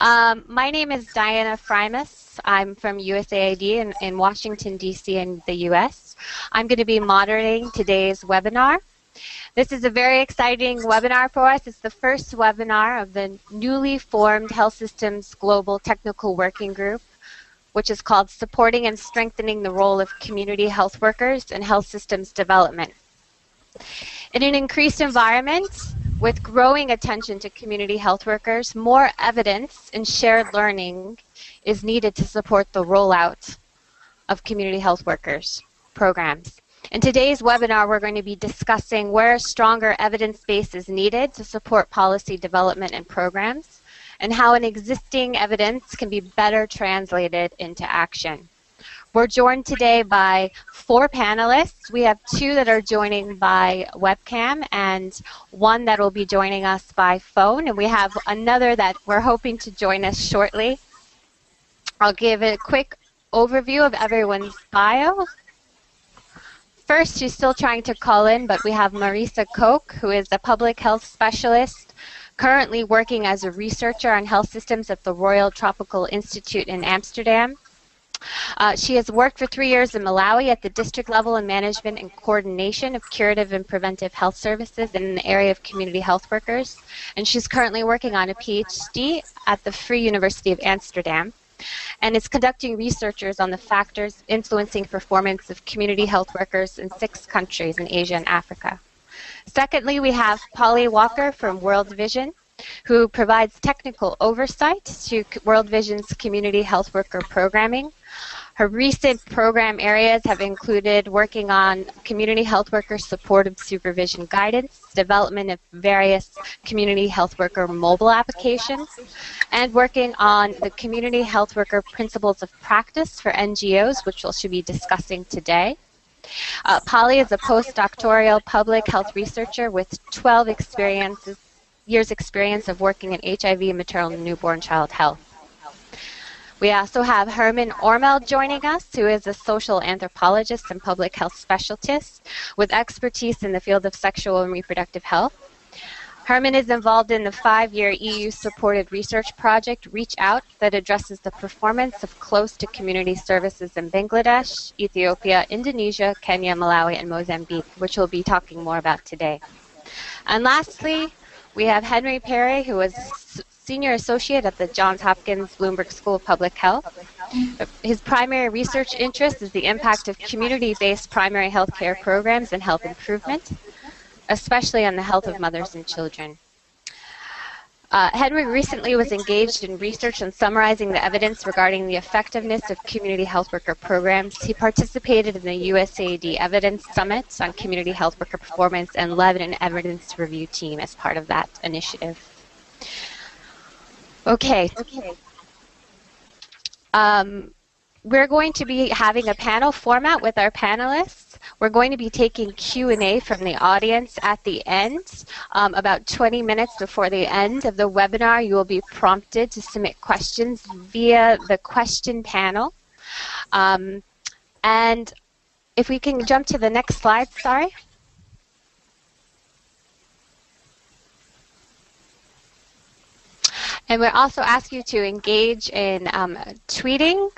My name is Diana Frimas. I'm from USAID in Washington, D.C. in the U.S. I'm going to be moderating today's webinar. This is a very exciting webinar for us. It's the first webinar of the newly formed Health Systems Global Technical Working Group, which is called Supporting and Strengthening the Role of Community Health Workers in Health Systems Development. In an increased environment, with growing attention to community health workers, more evidence and shared learning is needed to support the rollout of community health workers programs. In today's webinar, we're going to be discussing where stronger evidence base is needed to support policy development and programs, and how an existing evidence can be better translated into action. We're joined today by 4 panelists. We have 2 that are joining by webcam and 1 that will be joining us by phone. And we have another that we're hoping to join us shortly. I'll give a quick overview of everyone's bio. First, she's still trying to call in, but we have Marisa Koch, who is a public health specialist, currently working as a researcher on health systems at the Royal Tropical Institute in Amsterdam. She has worked for 3 years in Malawi at the district level in management and coordination of curative and preventive health services in the area of community health workers. And she's currently working on a PhD at the Free University of Amsterdam and is conducting researches on the factors influencing performance of community health workers in 6 countries in Asia and Africa. Secondly, we have Polly Walker from World Vision, who provides technical oversight to World Vision's community health worker programming. Her recent program areas have included working on community health worker supportive supervision guidance, development of various community health worker mobile applications, and working on the community health worker principles of practice for NGOs, which we'll should be discussing today. Polly is a postdoctoral public health researcher with 12 years experience of working in HIV and maternal and newborn child health. We also have Herman Ormel joining us, who is a social anthropologist and public health specialist with expertise in the field of sexual and reproductive health. Herman is involved in the 5-year EU-supported research project Reach Out that addresses the performance of close-to-community services in Bangladesh, Ethiopia, Indonesia, Kenya, Malawi, and Mozambique, which we'll be talking more about today. And lastly, we have Henry Perry, who is Senior Associate at the Johns Hopkins Bloomberg School of Public Health. His primary research interest is the impact of community-based primary health care programs and health improvement, especially on the health of mothers and children. Henry recently was engaged in research on summarizing the evidence regarding the effectiveness of community health worker programs. He participated in the USAID Evidence Summit on community health worker performance and led an evidence review team as part of that initiative. Okay. We're going to be having a panel format with our panelists. We're going to be taking Q&A from the audience at the end. About 20 minutes before the end of the webinar, you will be prompted to submit questions via the question panel. And if we can jump to the next slide, sorry. And we'll also ask you to engage in tweeting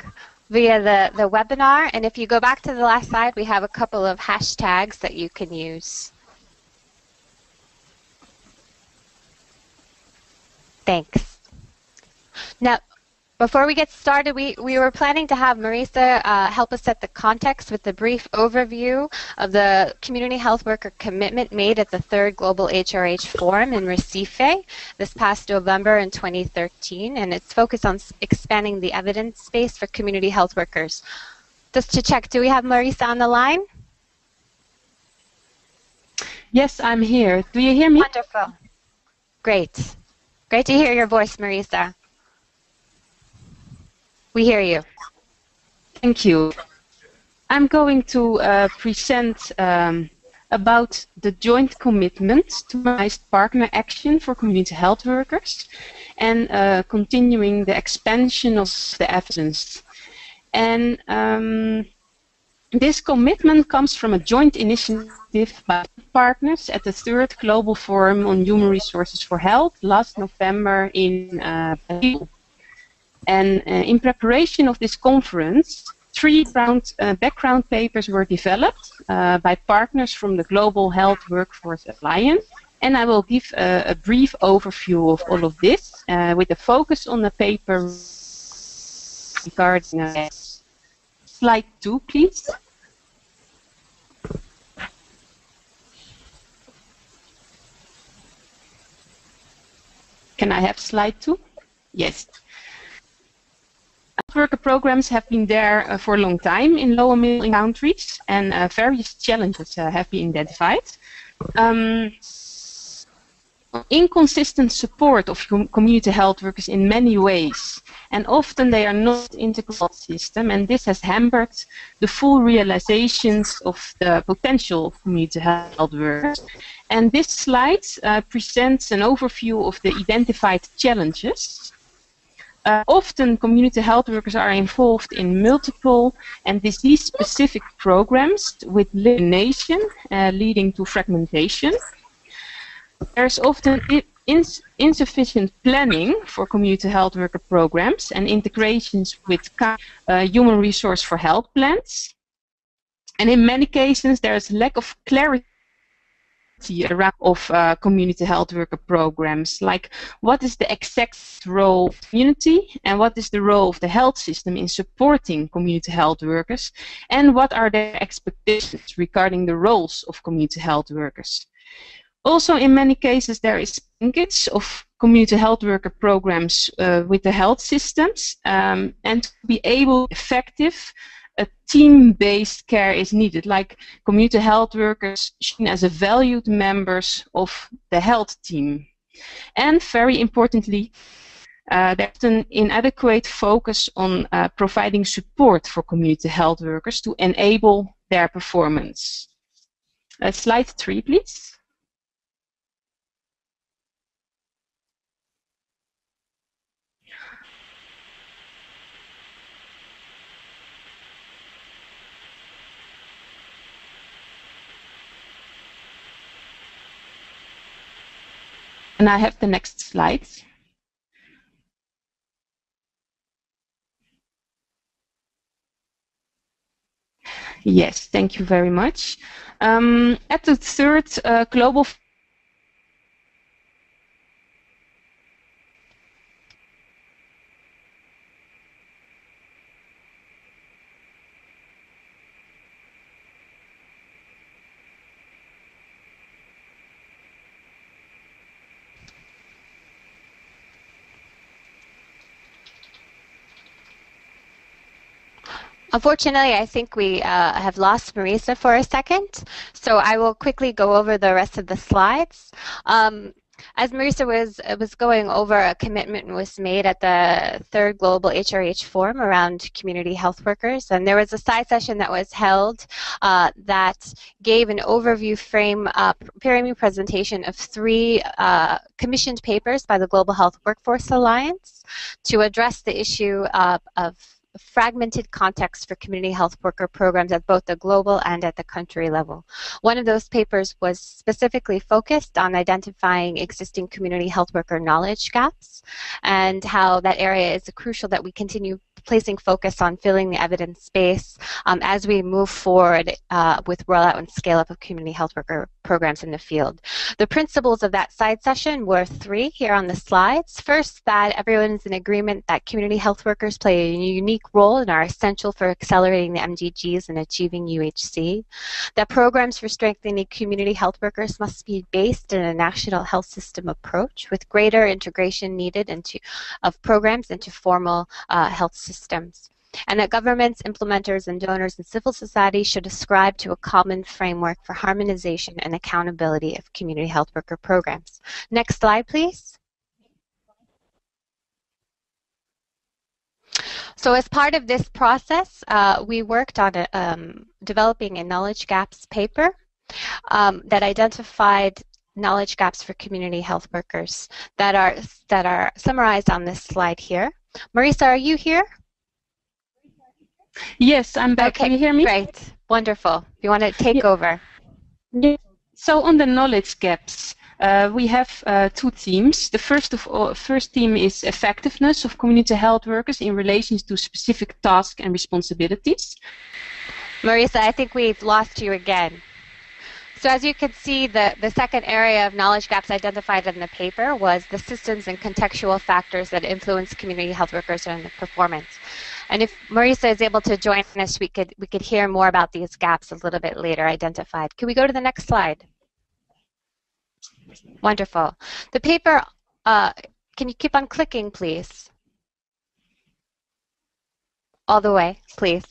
via the webinar. And if you go back to the last slide, we have a couple of hashtags that you can use. Thanks. Now, before we get started, we were planning to have Marisa help us set the context with a brief overview of the community health worker commitment made at the 3rd Global HRH Forum in Recife this past November in 2013, and it's focused on expanding the evidence base for community health workers. Just to check, do we have Marisa on the line? Yes, I'm here. Do you hear me? Wonderful. Great. Great to hear your voice, Marisa. We hear you. Thank you. I'm going to present about the joint commitment to organized partner action for community health workers and continuing the expansion of the evidence. And this commitment comes from a joint initiative by partners at the 3rd Global Forum on Human Resources for Health last November in Brazil. And in preparation of this conference, three background papers were developed by partners from the Global Health Workforce Alliance. And I will give a brief overview of all of this with a focus on the paper regarding slide 2, please. Can I have slide 2? Yes. Health worker programs have been there for a long time in low and middle income countries, and various challenges have been identified. Inconsistent support of community health workers in many ways, and often they are not integral to the system, and this has hampered the full realizations of the potential of community health workers. And this slide presents an overview of the identified challenges. Often community health workers are involved in multiple and disease-specific programs with elimination, leading to fragmentation. There's often insufficient planning for community health worker programs and integrations with human resource for health plans. And in many cases, there's lack of clarity around community health worker programs, like what is the exact role of the community and what is the role of the health system in supporting community health workers, and what are their expectations regarding the roles of community health workers. Also, in many cases, there is linkage of community health worker programs with the health systems, and to be able to be effective, a team-based care is needed, like community health workers seen as a valued members of the health team. And very importantly, there's an inadequate focus on providing support for community health workers to enable their performance. Slide 3, please. And I have the next slide. Yes, thank you very much. At the third global Unfortunately, I think we have lost Marisa for a second, so I will quickly go over the rest of the slides. As Marisa was going over, a commitment was made at the third Global HRH Forum around community health workers, and there was a side session that was held that gave an overview framing presentation of three commissioned papers by the Global Health Workforce Alliance to address the issue of fragmented context for community health worker programs at both the global and at the country level. One of those papers was specifically focused on identifying existing community health worker knowledge gaps and how that area is crucial that we continue placing focus on filling the evidence space as we move forward with rollout and scale up of community health worker programs in the field. The principles of that side session were three here on the slides. First, that everyone is in agreement that community health workers play a unique role and are essential for accelerating the MDGs and achieving UHC. That programs for strengthening community health workers must be based in a national health system approach with greater integration needed of programs into formal health systems. And that governments, implementers, and donors and civil society should ascribe to a common framework for harmonization and accountability of community health worker programs. Next slide, please. So as part of this process, we worked on developing a knowledge gaps paper that identified knowledge gaps for community health workers that are summarized on this slide here. Marisa, are you here? Yes, I'm back. Okay, can you hear me? Great, wonderful. You want to take over? Yeah. So on the knowledge gaps, We have two themes. The first theme is effectiveness of community health workers in relation to specific tasks and responsibilities. Marisa, I think we've lost you again. So as you can see, the second area of knowledge gaps identified in the paper was the systems and contextual factors that influence community health workers and their performance. And if Marisa is able to join us, we could hear more about these gaps a little bit later identified. Can we go to the next slide? Wonderful. The paper, can you keep on clicking, please? All the way, please.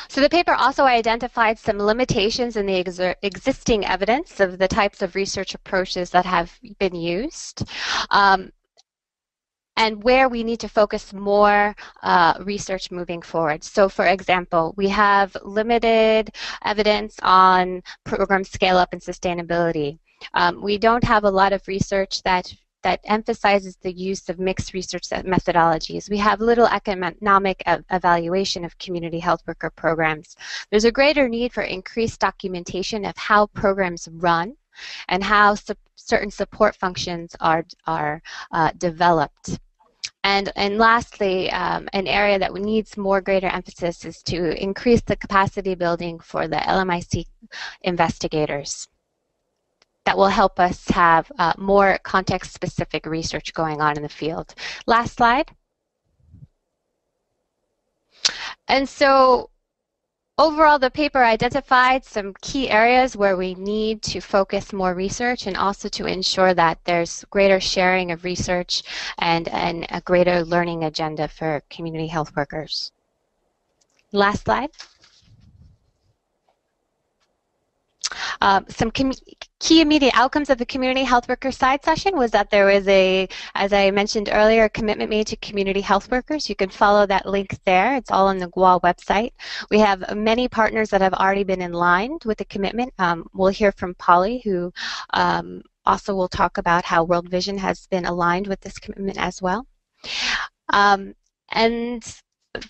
So the paper also identified some limitations in the existing evidence of the types of research approaches that have been used, and where we need to focus more research moving forward. So for example, we have limited evidence on program scale-up and sustainability. We don't have a lot of research that emphasizes the use of mixed research methodologies. We have little economic evaluation of community health worker programs. There's a greater need for increased documentation of how programs run and how certain support functions are developed. And lastly, an area that needs greater emphasis is to increase the capacity building for the LMIC investigators. That will help us have more context-specific research going on in the field. Last slide. And so overall, the paper identified some key areas where we need to focus more research and also to ensure that there's greater sharing of research and a greater learning agenda for community health workers. Last slide. Some key immediate outcomes of the community health worker side session was that there was as I mentioned earlier, a commitment made to community health workers. You can follow that link there. It's all on the GWA website. We have many partners that have already been in line with the commitment. We'll hear from Polly, who also will talk about how World Vision has been aligned with this commitment as well. And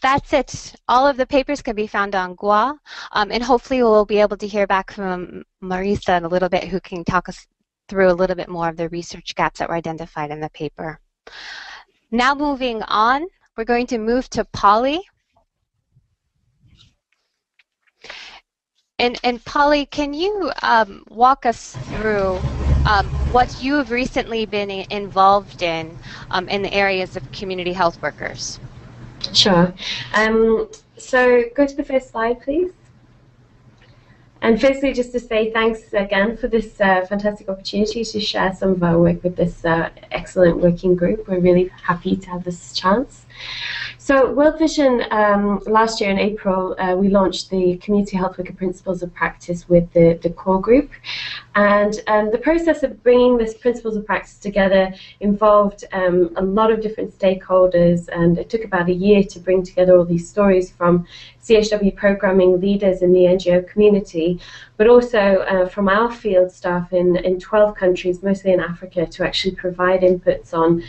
that's it. All of the papers can be found on GWA, and hopefully we'll be able to hear back from Marisa in a little bit, who can talk us through a little bit more of the research gaps that were identified in the paper. Now moving on, we're going to move to Polly. And Polly, can you walk us through what you have recently been involved in the areas of community health workers? Sure. So go to the first slide, please. And firstly, just to say thanks again for this fantastic opportunity to share some of our work with this excellent working group. We're really happy to have this chance. So World Vision, last year in April, we launched the Community Health Worker Principles of Practice with the core group. And the process of bringing this Principles of Practice together involved a lot of different stakeholders, and it took about a year to bring together all these stories from CHW programming leaders in the NGO community, but also from our field staff in 12 countries, mostly in Africa, to actually provide inputs on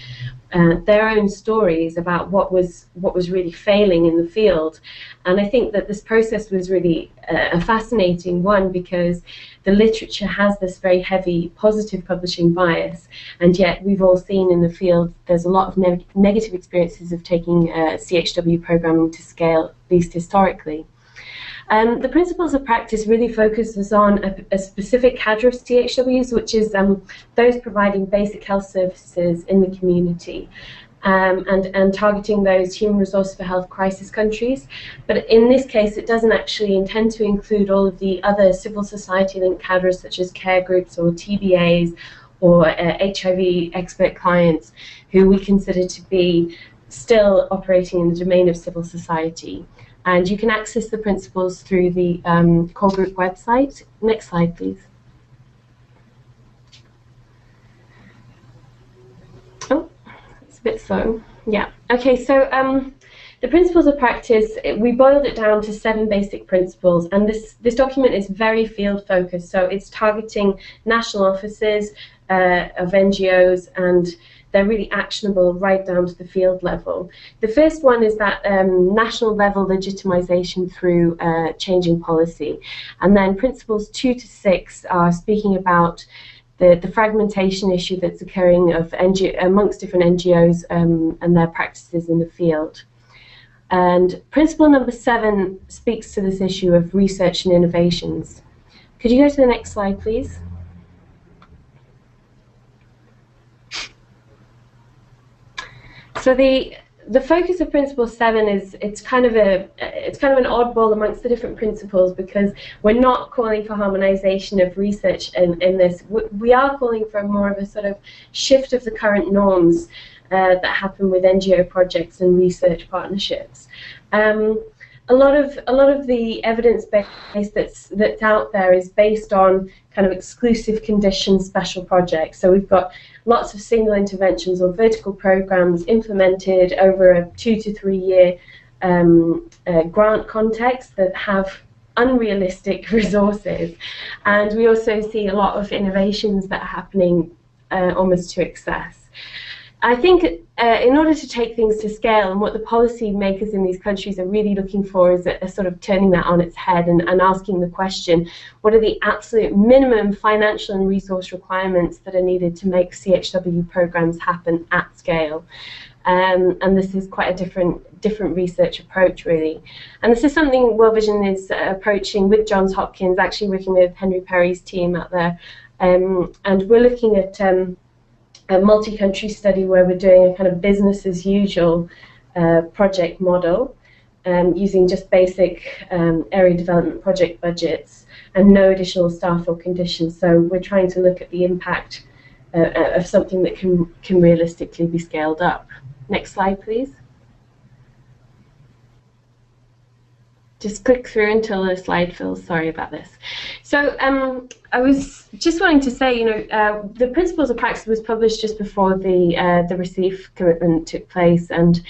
their own stories about what was really failing in the field. And I think that this process was really a fascinating one, because the literature has this very heavy positive publishing bias, and yet we've all seen in the field there's a lot of negative experiences of taking CHW programming to scale, at least historically. The Principles of Practice really focuses on a specific cadre of CHWs, which is those providing basic health services in the community, and targeting those human resource for health crisis countries. But in this case, it doesn't actually intend to include all of the other civil society-linked cadres, such as care groups or TBAs or HIV expert clients, who we consider to be still operating in the domain of civil society. And you can access the principles through the core group website. Next slide, please. Oh, it's a bit slow. Yeah. Okay, so the Principles of Practice, we boiled it down to 7 basic principles, and this document is very field focused. So it's targeting national offices of NGOs, and they're really actionable right down to the field level. The first one is that national level legitimization through changing policy. And then principles 2 to 6 are speaking about the fragmentation issue that's occurring of amongst different NGOs and their practices in the field. And principle number 7 speaks to this issue of research and innovations. Could you go to the next slide, please? So the focus of Principle 7 is it's kind of an oddball amongst the different principles, because we're not calling for harmonization of research in this. We are calling for more of a sort of shift of the current norms that happen with NGO projects and research partnerships. A lot of the evidence base that's out there is based on kind of exclusive conditions special projects. So we've got lots of single interventions or vertical programs implemented over a 2 to 3 year grant context that have unrealistic resources. And we also see a lot of innovations that are happening almost to excess. I think in order to take things to scale, and what the policy makers in these countries are really looking for is a sort of turning that on its head and asking the question, what are the absolute minimum financial and resource requirements that are needed to make CHW programs happen at scale? And this is quite a different research approach, really. And this is something World Vision is approaching with Johns Hopkins, actually working with Henry Perry's team out there. And we're looking at a multi-country study where we're doing a kind of business as usual project model, using just basic area development project budgets and no additional staff or conditions. So we're trying to look at the impact of something that can realistically be scaled up. Next slide, please. Just click through until the slide fills. Sorry about this. So I was just wanting to say, the Principles of Practice was published just before the Receive commitment took place, and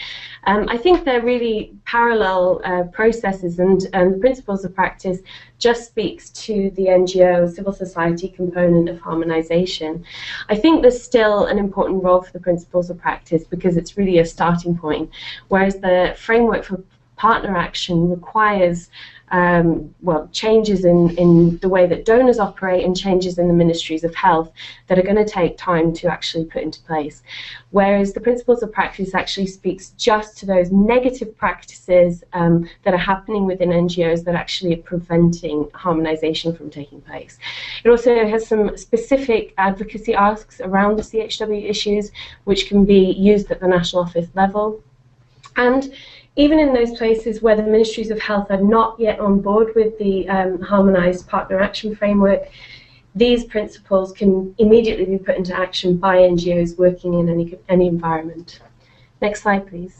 I think they're really parallel processes, and the Principles of Practice just speaks to the NGO, civil society component of harmonization. I think there's still an important role for the Principles of Practice because it's really a starting point, whereas the framework for partner action requires changes in the way that donors operate and changes in the ministries of health that are going to take time to actually put into place. Whereas the Principles of Practice actually speaks just to those negative practices that are happening within NGOs that actually are preventing harmonization from taking place. It also has some specific advocacy asks around the CHW issues, which can be used at the national office level. And even in those places where the ministries of health are not yet on board with the harmonized partner action framework, these principles can immediately be put into action by NGOs working in any environment. Next slide, please.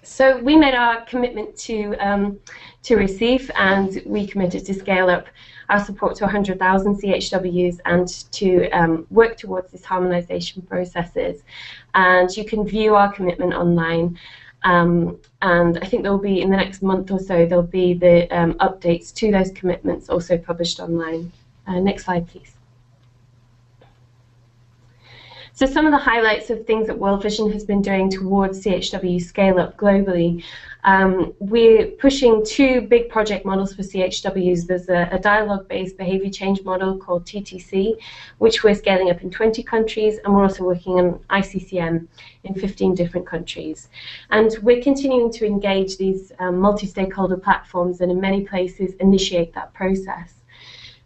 So we made our commitment to Receive, and we committed to scale up our support to 100,000 CHWs and to work towards these harmonization processes. And you can view our commitment online. And I think there will be, in the next month or so, there'll be the updates to those commitments also published online. Next slide, please. So some of the highlights of things that World Vision has been doing towards CHW scale up globally. We're pushing 2 big project models for CHWs. There's a dialogue-based behavior change model called TTC, which we're scaling up in 20 countries, and we're also working on ICCM in 15 different countries. And we're continuing to engage these multi-stakeholder platforms and in many places initiate that process.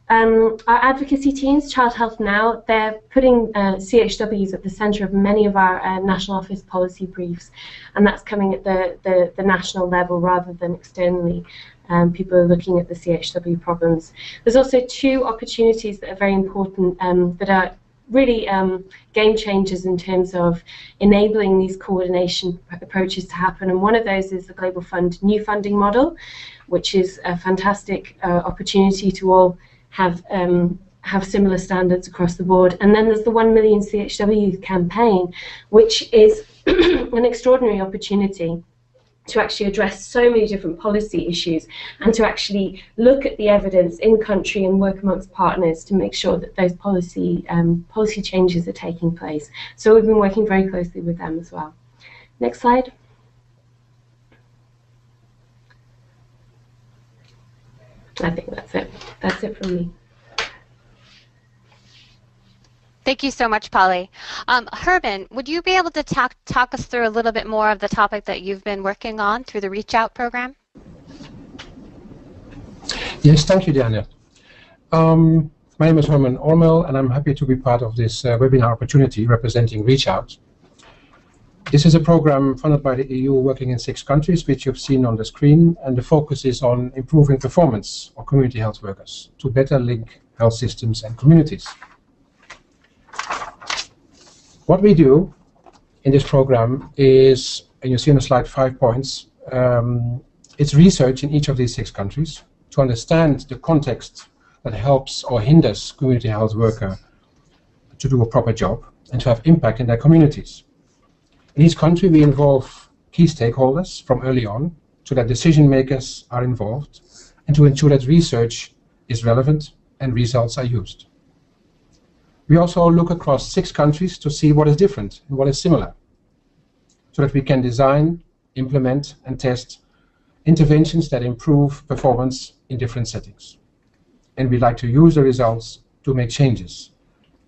Our advocacy teams, Child Health Now, they're putting CHWs at the centre of many of our national office policy briefs, and that's coming at the national level rather than externally. People are looking at the CHW problems. There's also 2 opportunities that are very important that are really game changers in terms of enabling these coordination approaches to happen, and one of those is the Global Fund new funding model, which is a fantastic opportunity to all have similar standards across the board. And then there's the 1 Million CHW campaign, which is an extraordinary opportunity to actually address so many different policy issues and to actually look at the evidence in country and work amongst partners to make sure that those policy changes are taking place. So we've been working very closely with them as well. Next slide. I think that's it. That's it from me. Thank you so much, Polly. Herman, would you be able to talk us through a little bit more of the topic that you've been working on through the Reach Out program? Yes, thank you, Diana. My name is Herman Ormel, and I'm happy to be part of this webinar opportunity representing Reach Out. This is a program funded by the EU working in 6 countries, which you've seen on the screen, and the focus is on improving performance of community health workers to better link health systems and communities. What we do in this program is, and you see on the slide 5 points, it's research in each of these 6 countries to understand the context that helps or hinders community health worker to do a proper job and to have impact in their communities. In each country we involve key stakeholders from early on so that decision makers are involved and to ensure that research is relevant and results are used. We also look across 6 countries to see what is different and what is similar, so that we can design, implement, and test interventions that improve performance in different settings. And we'd like to use the results to make changes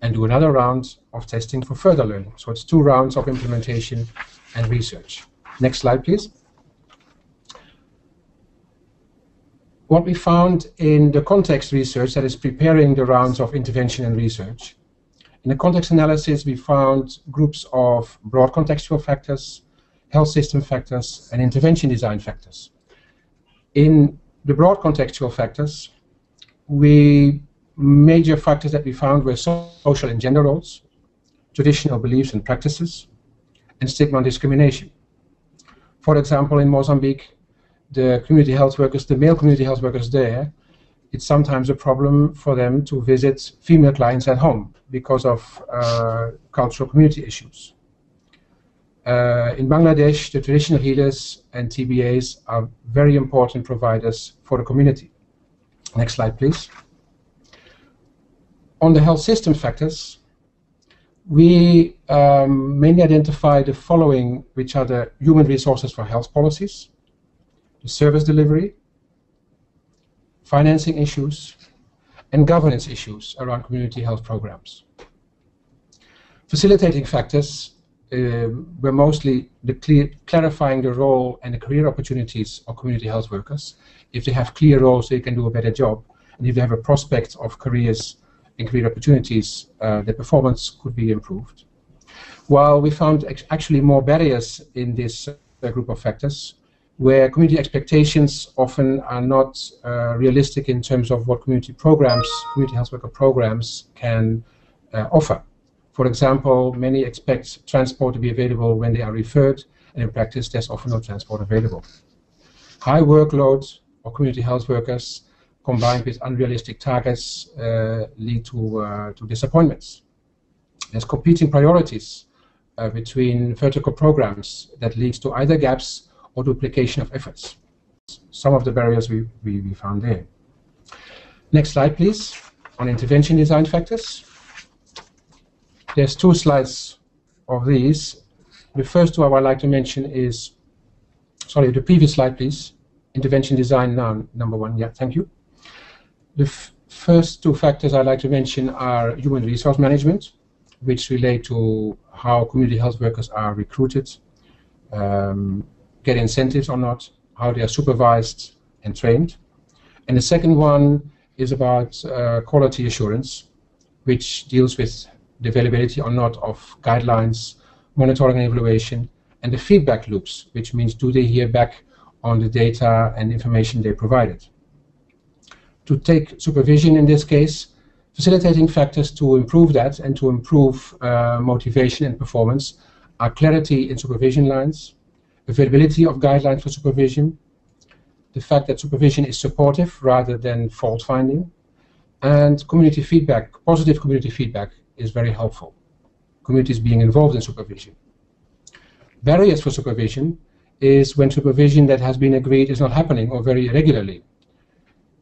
and do another round of testing for further learning. So it's 2 rounds of implementation and research. Next slide, please. What we found in the context research that is preparing the rounds of intervention and research. In the context analysis, we found groups of broad contextual factors, health system factors, and intervention design factors. In the broad contextual factors, major factors that we found were social and gender roles, traditional beliefs and practices, and stigma and discrimination. For example, in Mozambique, the community health workers, the male community health workers there, it's sometimes a problem for them to visit female clients at home because of cultural community issues. In Bangladesh, the traditional healers and TBAs are very important providers for the community. Next slide, please. On the health system factors, we mainly identify the following, which are the human resources for health policies, the service delivery, financing issues, and governance issues around community health programs. Facilitating factors were mostly clarifying the role and the career opportunities of community health workers. If they have clear roles, they can do a better job. And if they have a prospect of careers and career opportunities, the performance could be improved. While we found actually more barriers in this group of factors, where community expectations often are not realistic in terms of what community health worker programs can offer. For example, many expect transport to be available when they are referred, and in practice there's often no transport available. High workload of community health workers combined with unrealistic targets lead to disappointments. There's competing priorities between vertical programs that leads to either gaps or duplication of efforts. Some of the barriers we found there. Next slide, please, on intervention design factors. There's 2 slides of these. The first 2 I would like to mention is, sorry, the previous slide, please. Intervention design now, number 1, yeah, thank you. The first 2 factors I'd like to mention are human resource management, which relate to how community health workers are recruited, get incentives or not, how they are supervised and trained. And the second one is about quality assurance, which deals with the availability or not of guidelines, monitoring and evaluation, and the feedback loops, which means do they hear back on the data and information they provided. To take supervision in this case, facilitating factors to improve that and to improve motivation and performance are clarity in supervision lines, availability of guidelines for supervision, the fact that supervision is supportive rather than fault-finding, and community feedback. Positive community feedback is very helpful. Communities being involved in supervision. Barriers for supervision is when supervision that has been agreed is not happening or very irregularly.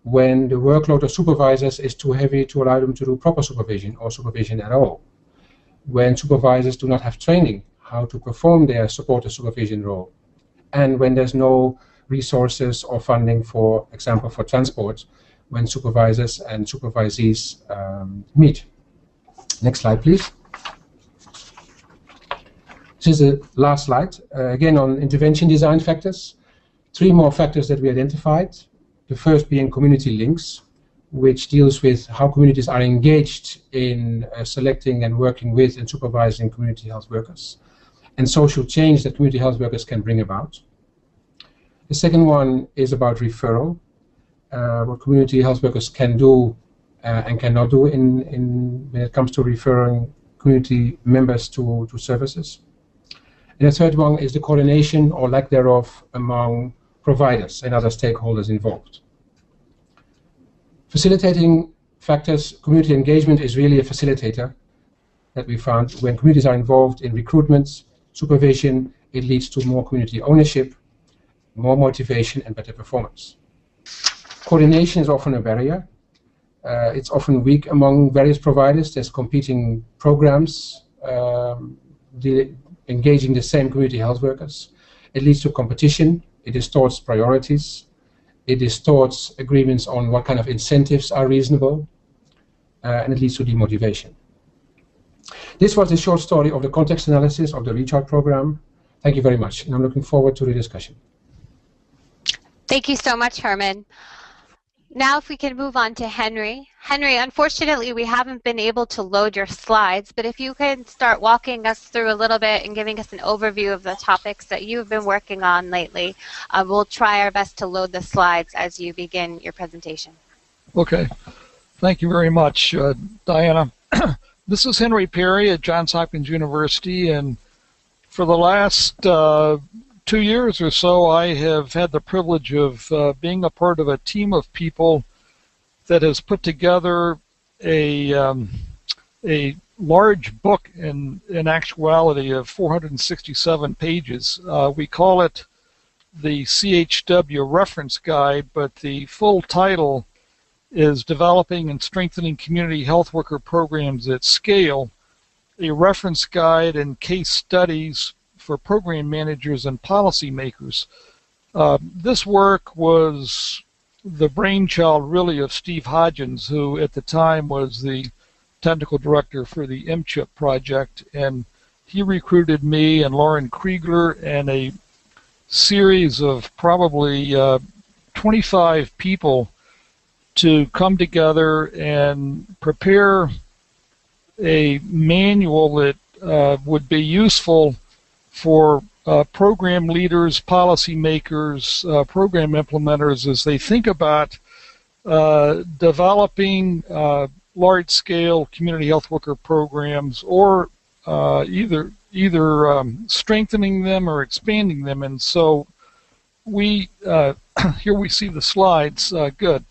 When the workload of supervisors is too heavy to allow them to do proper supervision or supervision at all. When supervisors do not have training how to perform their supportive supervision role. And when there's no resources or funding, for example, for transport, when supervisors and supervisees meet. Next slide, please. This is the last slide. Again, on intervention design factors. 3 more factors that we identified. The first being community links, which deals with how communities are engaged in selecting and working with and supervising community health workers, and social change that community health workers can bring about. The second one is about referral, what community health workers can do and cannot do when it comes to referring community members to services. And the third one is the coordination or lack thereof among providers and other stakeholders involved. Facilitating factors, community engagement is really a facilitator that we found. When communities are involved in recruitment, supervision, it leads to more community ownership, more motivation, and better performance. Coordination is often a barrier. It's often weak among various providers. There's competing programs engaging the same community health workers. It leads to competition. It distorts priorities. It distorts agreements on what kind of incentives are reasonable. And it leads to demotivation. This was the short story of the context analysis of the Reach Out program. Thank you very much, and I'm looking forward to the discussion. Thank you so much, Herman. Now if we can move on to Henry. Henry, unfortunately we haven't been able to load your slides, but if you can start walking us through a little bit and giving us an overview of the topics that you've been working on lately, we'll try our best to load the slides as you begin your presentation. Okay. Thank you very much, Diana. This is Henry Perry at Johns Hopkins University, and for the last 2 years or so, I have had the privilege of being a part of a team of people that has put together a large book in actuality of 467 pages. We call it the CHW Reference Guide, but the full title is Developing and Strengthening Community Health Worker Programs at Scale, a reference guide and case studies for program managers and policymakers. This work was the brainchild really of Steve Hodgins, who at the time was the technical director for the MCHIP project, and he recruited me and Lauren Kriegler and a series of probably 25 people to come together and prepare a manual that would be useful for program leaders, policymakers, program implementers as they think about developing large-scale community health worker programs, or either strengthening them or expanding them. And so we here we see the slides. Good.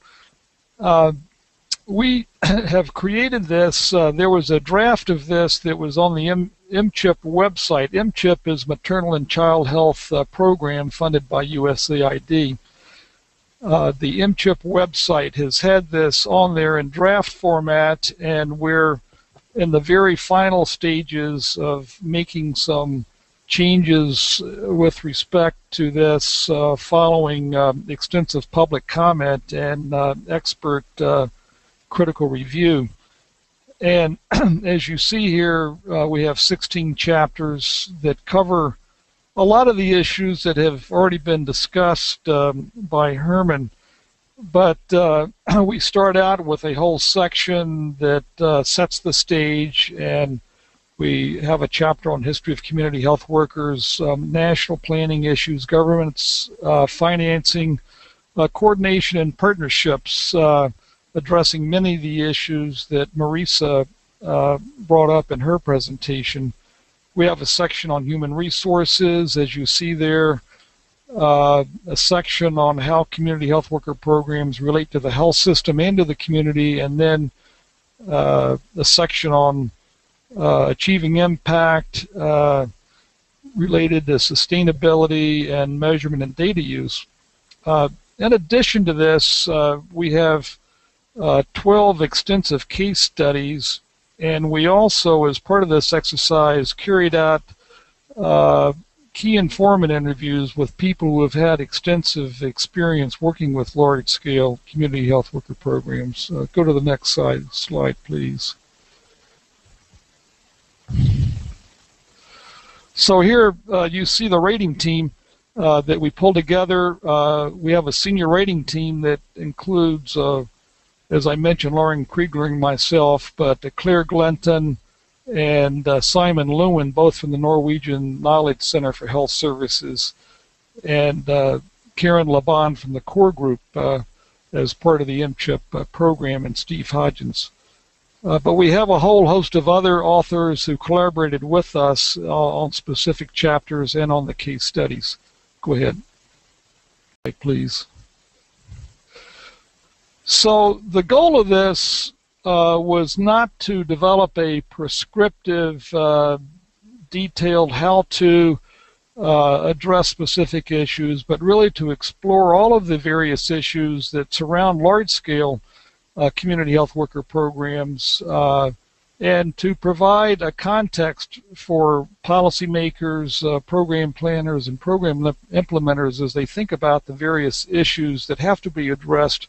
We have created this. There was a draft of this that was on the MCHIP website. MCHIP is Maternal and Child Health Program funded by USAID. The MCHIP website has had this on there in draft format, and we're in the very final stages of making some changes with respect to this following extensive public comment and expert critical review. And as you see here, we have 16 chapters that cover a lot of the issues that have already been discussed by Herman. But we start out with a whole section that sets the stage, and we have a chapter on history of community health workers, national planning issues, governments, financing, coordination and partnerships, addressing many of the issues that Marisa brought up in her presentation. We have a section on human resources, as you see there, a section on how community health worker programs relate to the health system and to the community, and then a section on achieving impact related to sustainability and measurement and data use. In addition to this, we have 12 extensive case studies, and we also, as part of this exercise, carried out key informant interviews with people who have had extensive experience working with large-scale community health worker programs. Go to the next slide, please. So here you see the rating team that we pulled together. We have a senior rating team that includes, as I mentioned, Lauren Kriegler and myself, but Claire Glenton and Simon Lewin, both from the Norwegian Knowledge Center for Health Services, and Karen Laban from the core group as part of the MCHIP program, and Steve Hodgins. But we have a whole host of other authors who collaborated with us on specific chapters and on the case studies. Go ahead, please. So the goal of this was not to develop a prescriptive, detailed how to address specific issues, but really to explore all of the various issues that surround large-scale community health worker programs, and to provide a context for policymakers, program planners, and program implementers as they think about the various issues that have to be addressed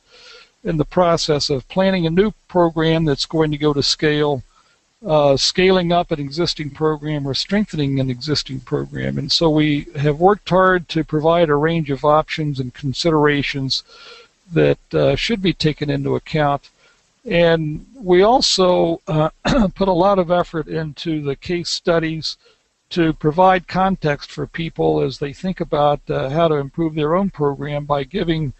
in the process of planning a new program that's going to go to scale, scaling up an existing program, or strengthening an existing program. And so we have worked hard to provide a range of options and considerations that should be taken into account. And we also put a lot of effort into the case studies to provide context for people as they think about how to improve their own program by giving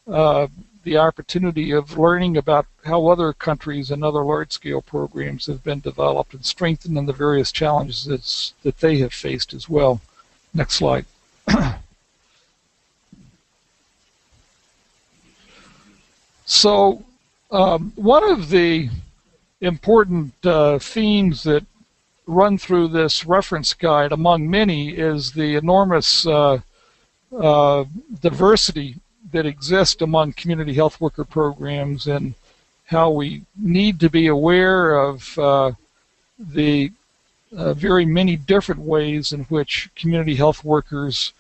the opportunity of learning about how other countries and other large-scale programs have been developed and strengthened in the various challenges that they have faced as well. Next slide. So one of the important themes that run through this reference guide, among many, is the enormous diversity that exists among community health worker programs, and how we need to be aware of the very many different ways in which community health workers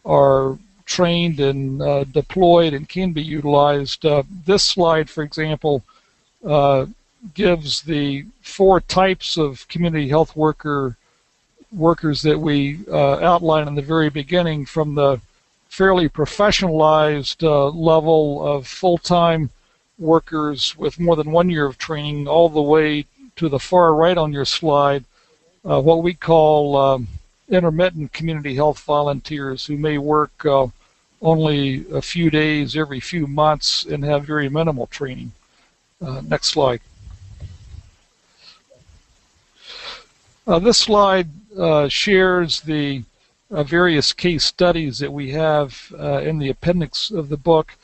are trained and deployed and can be utilized. This slide, for example, gives the 4 types of community health workers that we outlined in the very beginning, from the fairly professionalized level of full-time workers with more than 1 year of training, all the way to the far right on your slide, what we call intermittent community health volunteers, who may work only a few days every few months and have very minimal training. Next slide. This slide shares the various case studies that we have in the appendix of the book.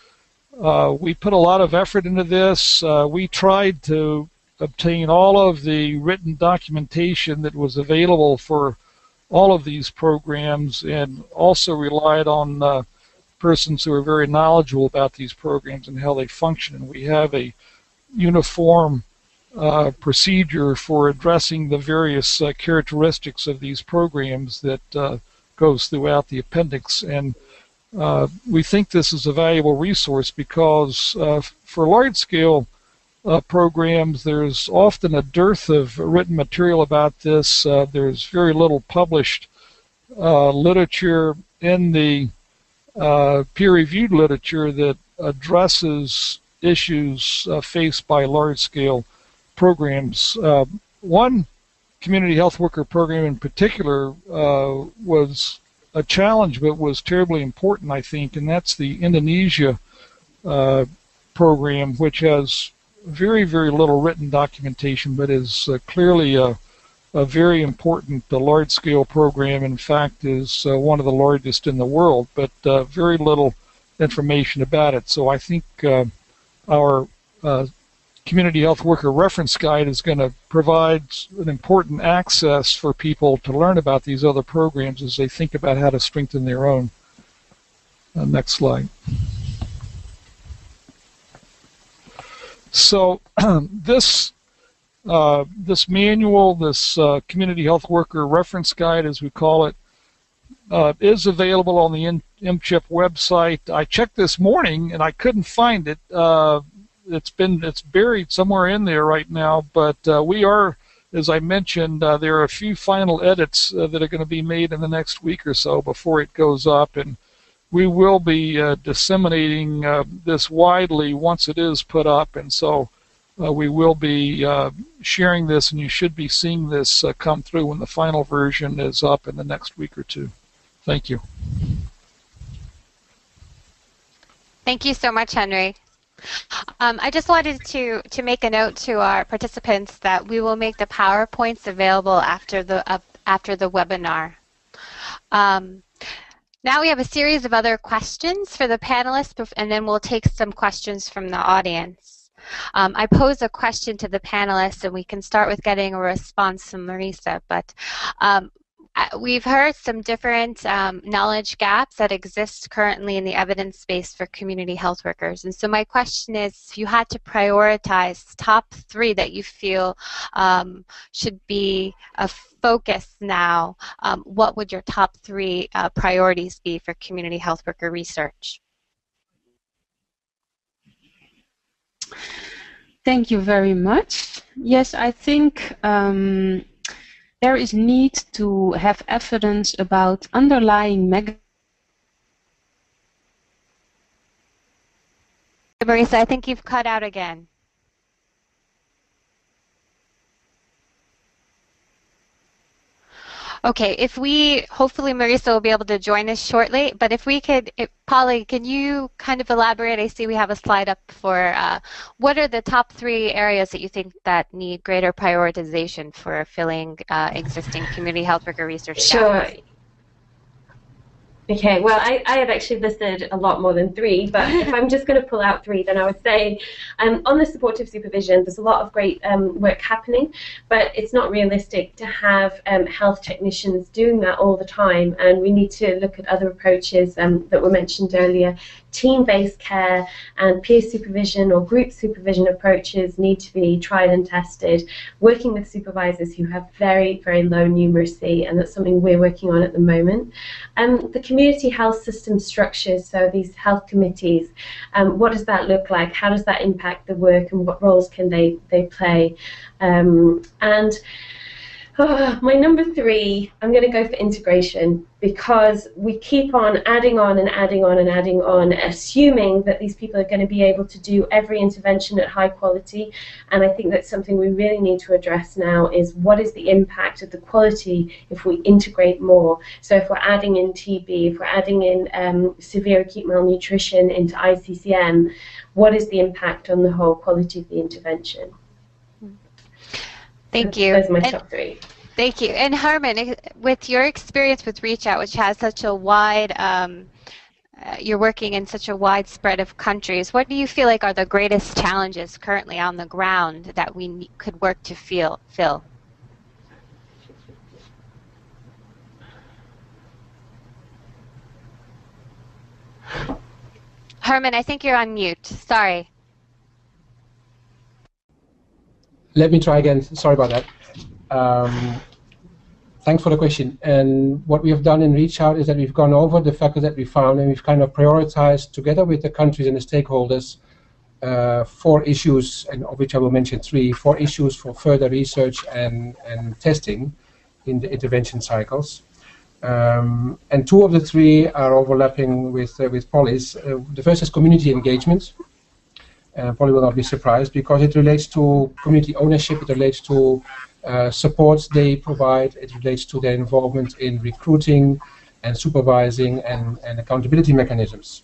We put a lot of effort into this. We tried to obtain all of the written documentation that was available for all of these programs, and also relied on persons who are very knowledgeable about these programs and how they function. And we have a uniform procedure for addressing the various characteristics of these programs that goes throughout the appendix. And we think this is a valuable resource because for large-scale programs, there's often a dearth of written material about this. There's very little published literature in the peer-reviewed literature that addresses issues faced by large-scale programs. One community health worker program in particular was a challenge, but was terribly important, I think, and that's the Indonesia program, which has very, very little written documentation, but is clearly a very important large-scale program. In fact, is one of the largest in the world, but very little information about it. So I think our Community Health Worker Reference Guide is going to provide an important access for people to learn about these other programs as they think about how to strengthen their own. Next slide. So this manual, this Community Health Worker Reference Guide, as we call it, is available on the MCHIP website. I checked this morning and I couldn't find it. It's buried somewhere in there right now, but we are, as I mentioned, there are a few final edits that are going to be made in the next week or so before it goes up, and we will be disseminating this widely once it is put up, and so we will be sharing this, and you should be seeing this come through when the final version is up in the next week or two. Thank you. Thank you so much, Henry. I just wanted to make a note to our participants that we will make the PowerPoints available after the webinar. Now we have a series of other questions for the panelists, and then we'll take some questions from the audience. I pose a question to the panelists, and we can start with getting a response from Marisa, but we've heard some different knowledge gaps that exist currently in the evidence space for community health workers. And so my question is, if you had to prioritize top 3 that you feel should be a focus now, what would your top 3 priorities be for community health worker research? Thank you very much. Yes, I think there is need to have evidence about underlying mechanisms. Marisa, I think you've cut out again. Okay, hopefully Marisa will be able to join us shortly, but if we could, Polly, can you kind of elaborate? I see we have a slide up for what are the top 3 areas that you think that need greater prioritization for filling existing community health worker research gaps? Sure. Okay, well, I had actually listed a lot more than 3, but if I'm just going to pull out 3, then I would say on the supportive supervision, there's a lot of great work happening, but it's not realistic to have health technicians doing that all the time, and we need to look at other approaches that were mentioned earlier. Team-based care and peer supervision or group supervision approaches need to be tried and tested, working with supervisors who have very, very low numeracy, and that's something we're working on at the moment. The community health system structures, so these health committees, what does that look like? How does that impact the work, and what roles can they play? My number 3, I'm going to go for integration, because we keep on adding on and adding on and adding on, assuming that these people are going to be able to do every intervention at high quality. And I think that's something we really need to address now, is what is the impact of the quality if we integrate more? So if we're adding in TB, if we're adding in severe acute malnutrition into ICCM, what is the impact on the whole quality of the intervention? Thank you. Those are my top 3. Thank you. And Herman, with your experience with Reach Out, which has such a wide, you're working in such a wide spread of countries, what do you feel like are the greatest challenges currently on the ground that we could work to fill? Herman, I think you're on mute. Sorry. Let me try again. Sorry about that. Thanks for the question. And what we have done in Reach Out is that we've gone over the factors that we found, and we've kind of prioritized together with the countries and the stakeholders 4 issues, and of which I will mention 4 issues for further research and testing in the intervention cycles. And 2 of the 3 are overlapping with Polly's. The first is community engagement. Polly will not be surprised, because it relates to community ownership, it relates to support they provide, it relates to their involvement in recruiting and supervising and accountability mechanisms.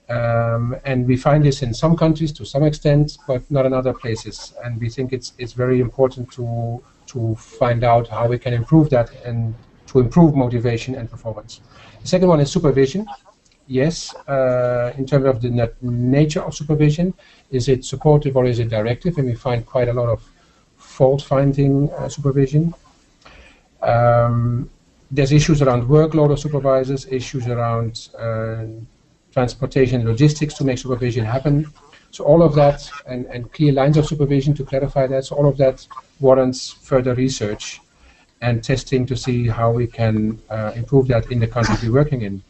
And we find this in some countries to some extent, but not in other places. And we think it's very important to find out how we can improve that and to improve motivation and performance. The second one is supervision. Yes, in terms of the nature of supervision, is it supportive or is it directive? And we find quite a lot of fault-finding supervision. There's issues around workload of supervisors, issues around transportation and logistics to make supervision happen. So all of that, and clear lines of supervision to clarify that, so all of that warrants further research. and testing to see how we can improve that in the countries we're working in.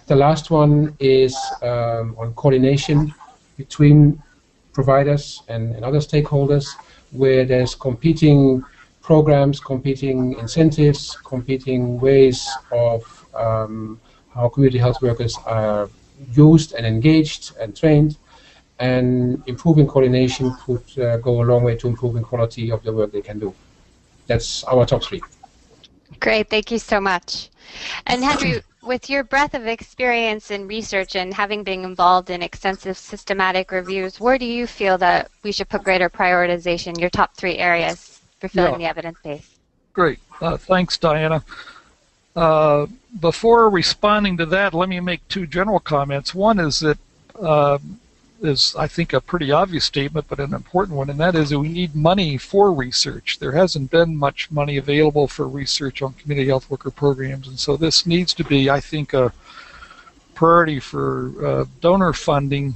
The last one is on coordination between providers and other stakeholders, where there's competing programs, competing incentives, competing ways of how community health workers are used and engaged and trained, and improving coordination could go a long way to improving quality of the work they can do. That's our top three. Great, thank you so much. And Henry, with your breadth of experience in research and having been involved in extensive systematic reviews, where do you feel that we should put greater prioritization, your top three areas for filling the evidence base? Great. Thanks, Diana. Before responding to that, let me make two general comments. One is that is, I think, a pretty obvious statement, but an important one, and that is that we need money for research. There hasn't been much money available for research on community health worker programs, and so this needs to be, I think, a priority for donor funding.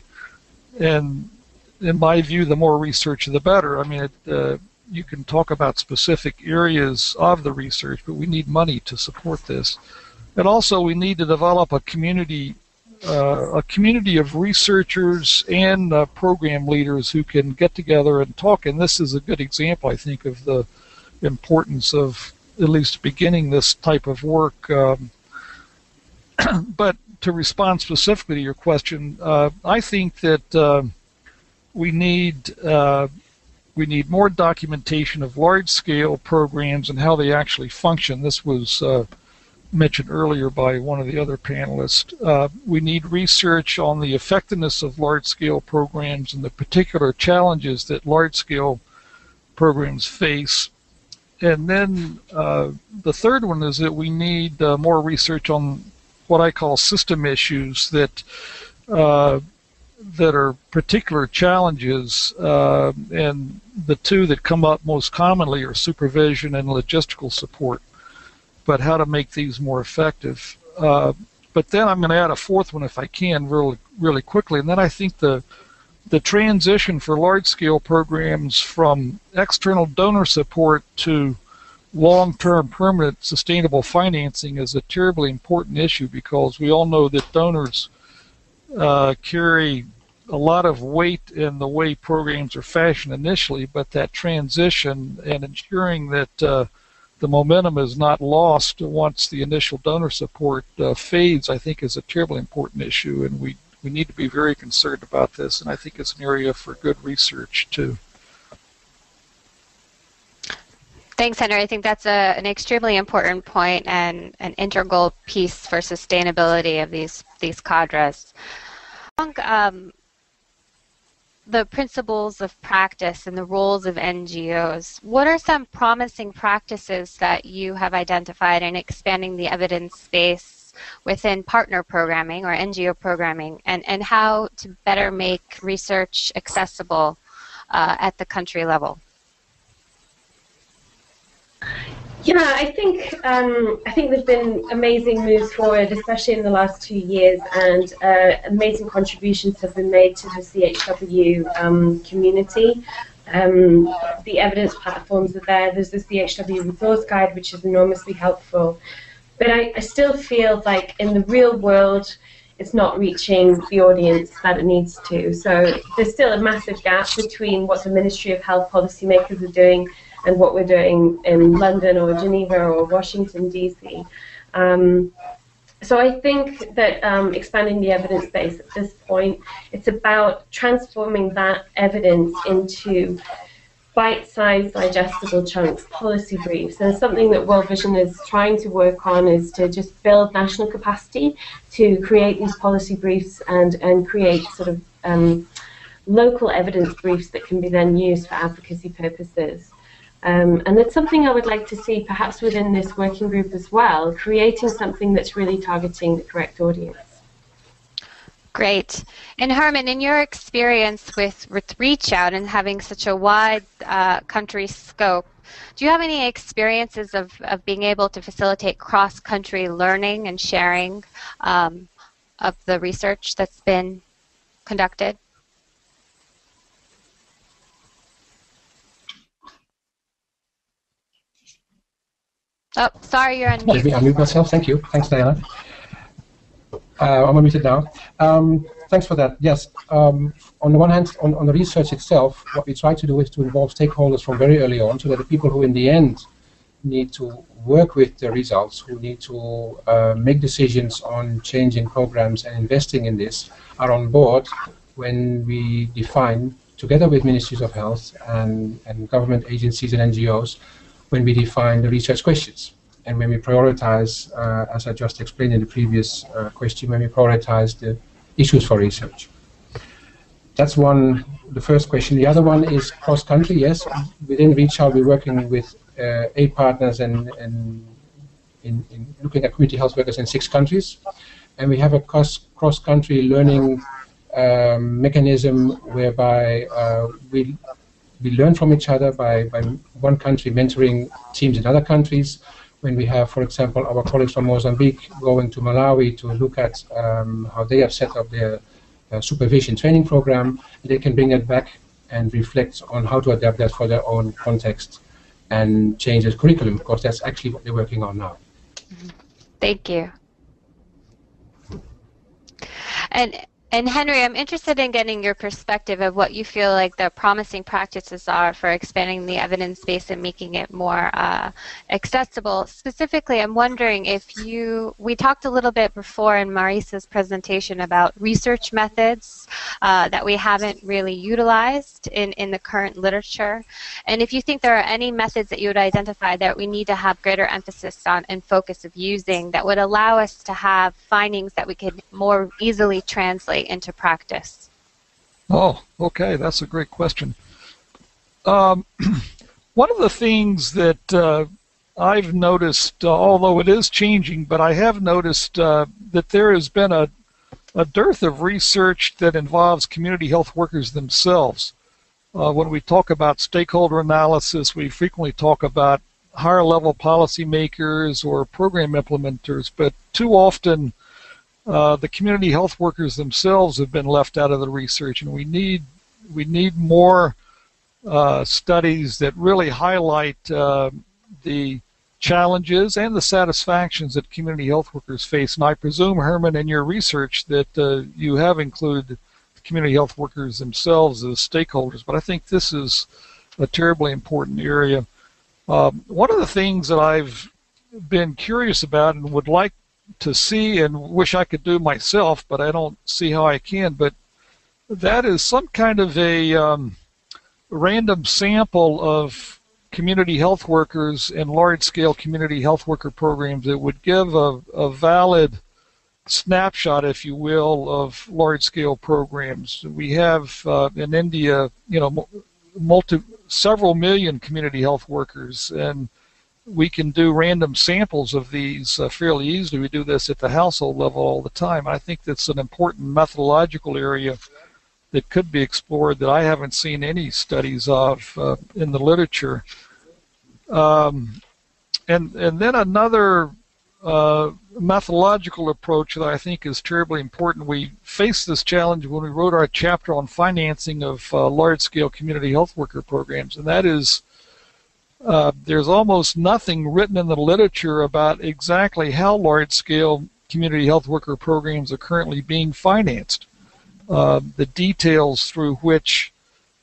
And in my view, the more research, the better. I mean, you can talk about specific areas of the research, but we need money to support this. And also, we need to develop a community of researchers and program leaders who can get together and talk. And this is a good example, I think, of the importance of at least beginning this type of work. But to respond specifically to your question, I think that we need more documentation of large-scale programs and how they actually function. This was mentioned earlier by one of the other panelists. We need research on the effectiveness of large-scale programs and the particular challenges that large-scale programs face. And then the third one is that we need more research on what I call system issues that are particular challenges, and the two that come up most commonly are supervision and logistical support, but how to make these more effective. But then I'm going to add a fourth one if I can really quickly, and then I think the transition for large-scale programs from external donor support to long-term permanent sustainable financing is a terribly important issue, because we all know that donors carry a lot of weight in the way programs are fashioned initially, but that transition and ensuring that the momentum is not lost once the initial donor support fades, I think, is a terribly important issue, and we need to be very concerned about this, and I think it's an area for good research too. Thanks, Henry. I think that's an extremely important point and an integral piece for sustainability of these cadres. The principles of practice and the roles of NGOs, what are some promising practices that you have identified in expanding the evidence base within partner programming or NGO programming, and how to better make research accessible at the country level? Yeah, I think there's been amazing moves forward, especially in the last 2 years, and amazing contributions have been made to the CHW community. The evidence platforms are there. There's the CHW resource guide, which is enormously helpful. But I still feel like in the real world, it's not reaching the audience that it needs to. So there's still a massive gap between what the Ministry of Health policymakers are doing and what we're doing in London or Geneva or Washington, D.C. So I think that expanding the evidence base at this point, it's about transforming that evidence into bite-sized, digestible chunks, policy briefs. And something that World Vision is trying to work on is to just build national capacity to create these policy briefs and create sort of local evidence briefs that can be then used for advocacy purposes. And that's something I would like to see perhaps within this working group as well, creating something that's really targeting the correct audience. Great. And Herman, in your experience with Reach Out and having such a wide country scope, do you have any experiences of being able to facilitate cross-country learning and sharing of the research that's been conducted? Oh, sorry, you're on Let mute. me unmute myself. Thank you. Thanks, Diana. I'm unmuted now. Thanks for that. Yes. On the one hand, on the research itself, what we try to do is to involve stakeholders from very early on, so that the people who in the end need to work with the results, who need to make decisions on changing programs and investing in this, are on board when we define, together with ministries of health and government agencies and NGOs, when we define the research questions. And when we prioritize, as I just explained in the previous question, when we prioritize the issues for research. That's one, the first question. The other one is cross-country. Yes, within REACH-out we're working with 8 partners and in looking at community health workers in 6 countries. And we have a cross-country learning mechanism whereby we learn from each other by one country mentoring teams in other countries. When we have, for example, our colleagues from Mozambique going to Malawi to look at how they have set up their supervision training program, they can bring it back and reflect on how to adapt that for their own context and change the curriculum, because that's actually what they're working on now. Thank you. And Henry, I'm interested in getting your perspective of what you feel like the promising practices are for expanding the evidence base and making it more accessible. Specifically, I'm wondering if we talked a little bit before in Marisa's presentation about research methods that we haven't really utilized in the current literature. And if you think there are any methods that you would identify that we need to have greater emphasis on and focus of using that would allow us to have findings that we could more easily translate into practice. Oh, okay, that's a great question. One of the things that I've noticed, although it is changing, but I have noticed that there has been a dearth of research that involves community health workers themselves. When we talk about stakeholder analysis, we frequently talk about higher level policymakers or program implementers, but too often the community health workers themselves have been left out of the research, and we need more studies that really highlight the challenges and the satisfactions that community health workers face. And I presume, Herman, in your research that you have included the community health workers themselves as stakeholders, but I think this is a terribly important area. One of the things that I've been curious about and would like to see and wish I could do myself, but I don't see how I can, but that is some kind of a random sample of community health workers and large-scale community health worker programs that would give a valid snapshot, if you will, of large-scale programs. We have in India, several million community health workers, and we can do random samples of these fairly easily. We do this at the household level all the time. I think that's an important methodological area that could be explored that I haven't seen any studies of in the literature. And then another methodological approach that I think is terribly important. We faced this challenge when we wrote our chapter on financing of large-scale community health worker programs, and that is there's almost nothing written in the literature about exactly how large-scale community health worker programs are currently being financed. The details through which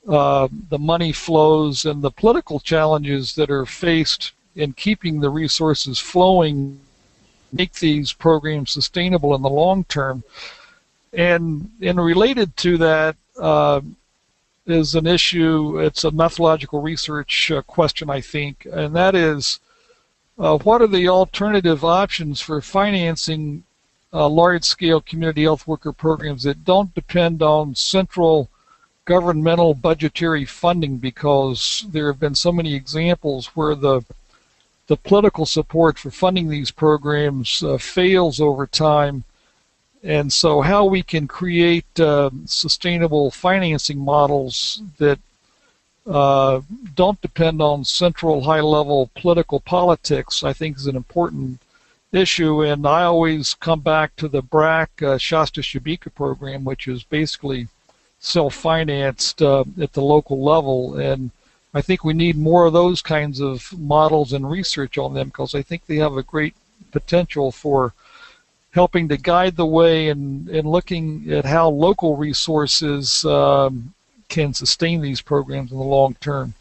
the money flows and the political challenges that are faced in keeping the resources flowing make these programs sustainable in the long term. And related to that is an issue, it's a methodological research question, I think, and that is what are the alternative options for financing large-scale community health worker programs that don't depend on central governmental budgetary funding, because there have been so many examples where the political support for funding these programs fails over time. And so how we can create sustainable financing models that don't depend on central high-level political politics, I think is an important issue. And I always come back to the BRAC Shasta Shabika program, which is basically self-financed at the local level. And I think we need more of those kinds of models and research on them, because I think they have a great potential for helping to guide the way and looking at how local resources can sustain these programs in the long term.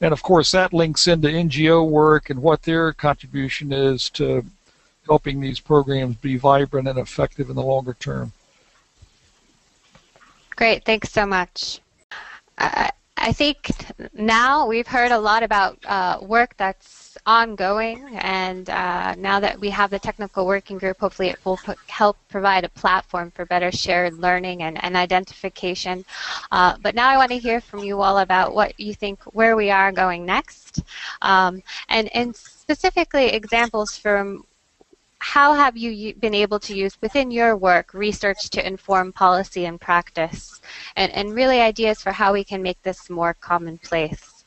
And of course that links into NGO work and what their contribution is to helping these programs be vibrant and effective in the longer term. Great, thanks so much. I think now we've heard a lot about work that's ongoing, and now that we have the technical working group, hopefully it will help provide a platform for better shared learning and identification. But now I want to hear from you all about what you think, where we are going next, and specifically examples from how have you been able to use within your work research to inform policy and practice, and really ideas for how we can make this more commonplace.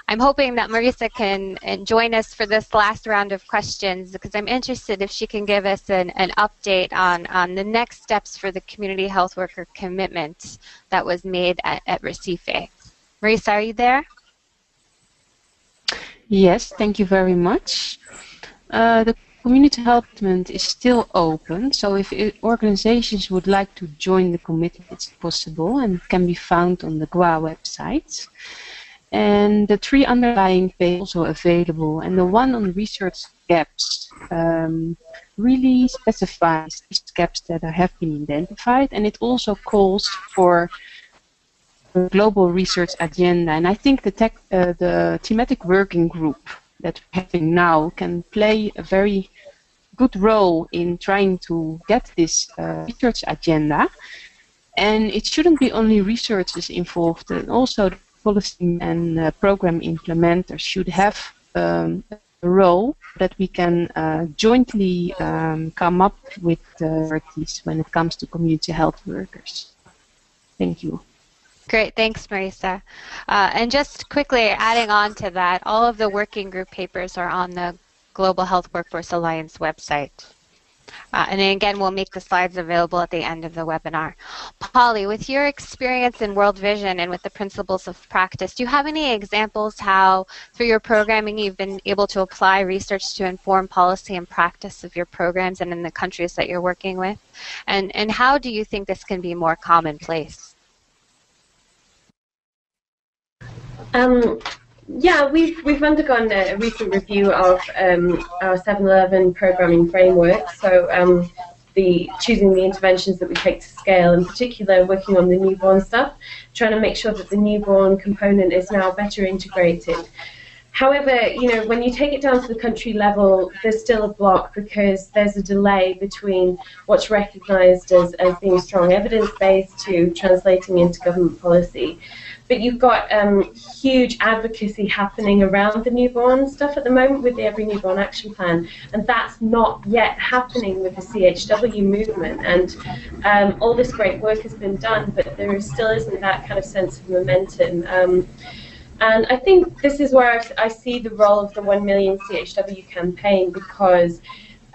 I'm hoping that Marisa can join us for this last round of questions, because I'm interested if she can give us an update on the next steps for the community health worker commitment that was made at Recife. Marisa, are you there? Yes, thank you very much. The community health commitment is still open, so if organizations would like to join the commitment, it's possible and can be found on the GWA website. And the 3 underlying pages also available, and the one on research gaps really specifies these gaps that have been identified, and it also calls for a global research agenda. And I think the thematic working group that we're having now can play a very good role in trying to get this research agenda. And it shouldn't be only researchers involved, and also the policy and program implementers should have a role that we can jointly come up with priorities when it comes to community health workers. Thank you. Great, thanks, Marisa. And just quickly adding on to that, all of the working group papers are on the Global Health Workforce Alliance website. And then again, we'll make the slides available at the end of the webinar. Polly, with your experience in World Vision and with the principles of practice, do you have any examples how, through your programming, you've been able to apply research to inform policy and practice of your programs and in the countries that you're working with? And how do you think this can be more commonplace? Yeah, we've undergone a recent review of our 7-11 programming framework. So choosing the interventions that we take to scale, in particular working on the newborn stuff, trying to make sure that the newborn component is now better integrated. However, when you take it down to the country level, there's still a block because there's a delay between what's recognized as being strong evidence-based to translating into government policy. But you've got huge advocacy happening around the newborn stuff at the moment with the Every Newborn Action Plan, and that's not yet happening with the CHW movement. And all this great work has been done, but there still isn't that kind of sense of momentum. And I think this is where I see the role of the 1 Million CHW campaign, because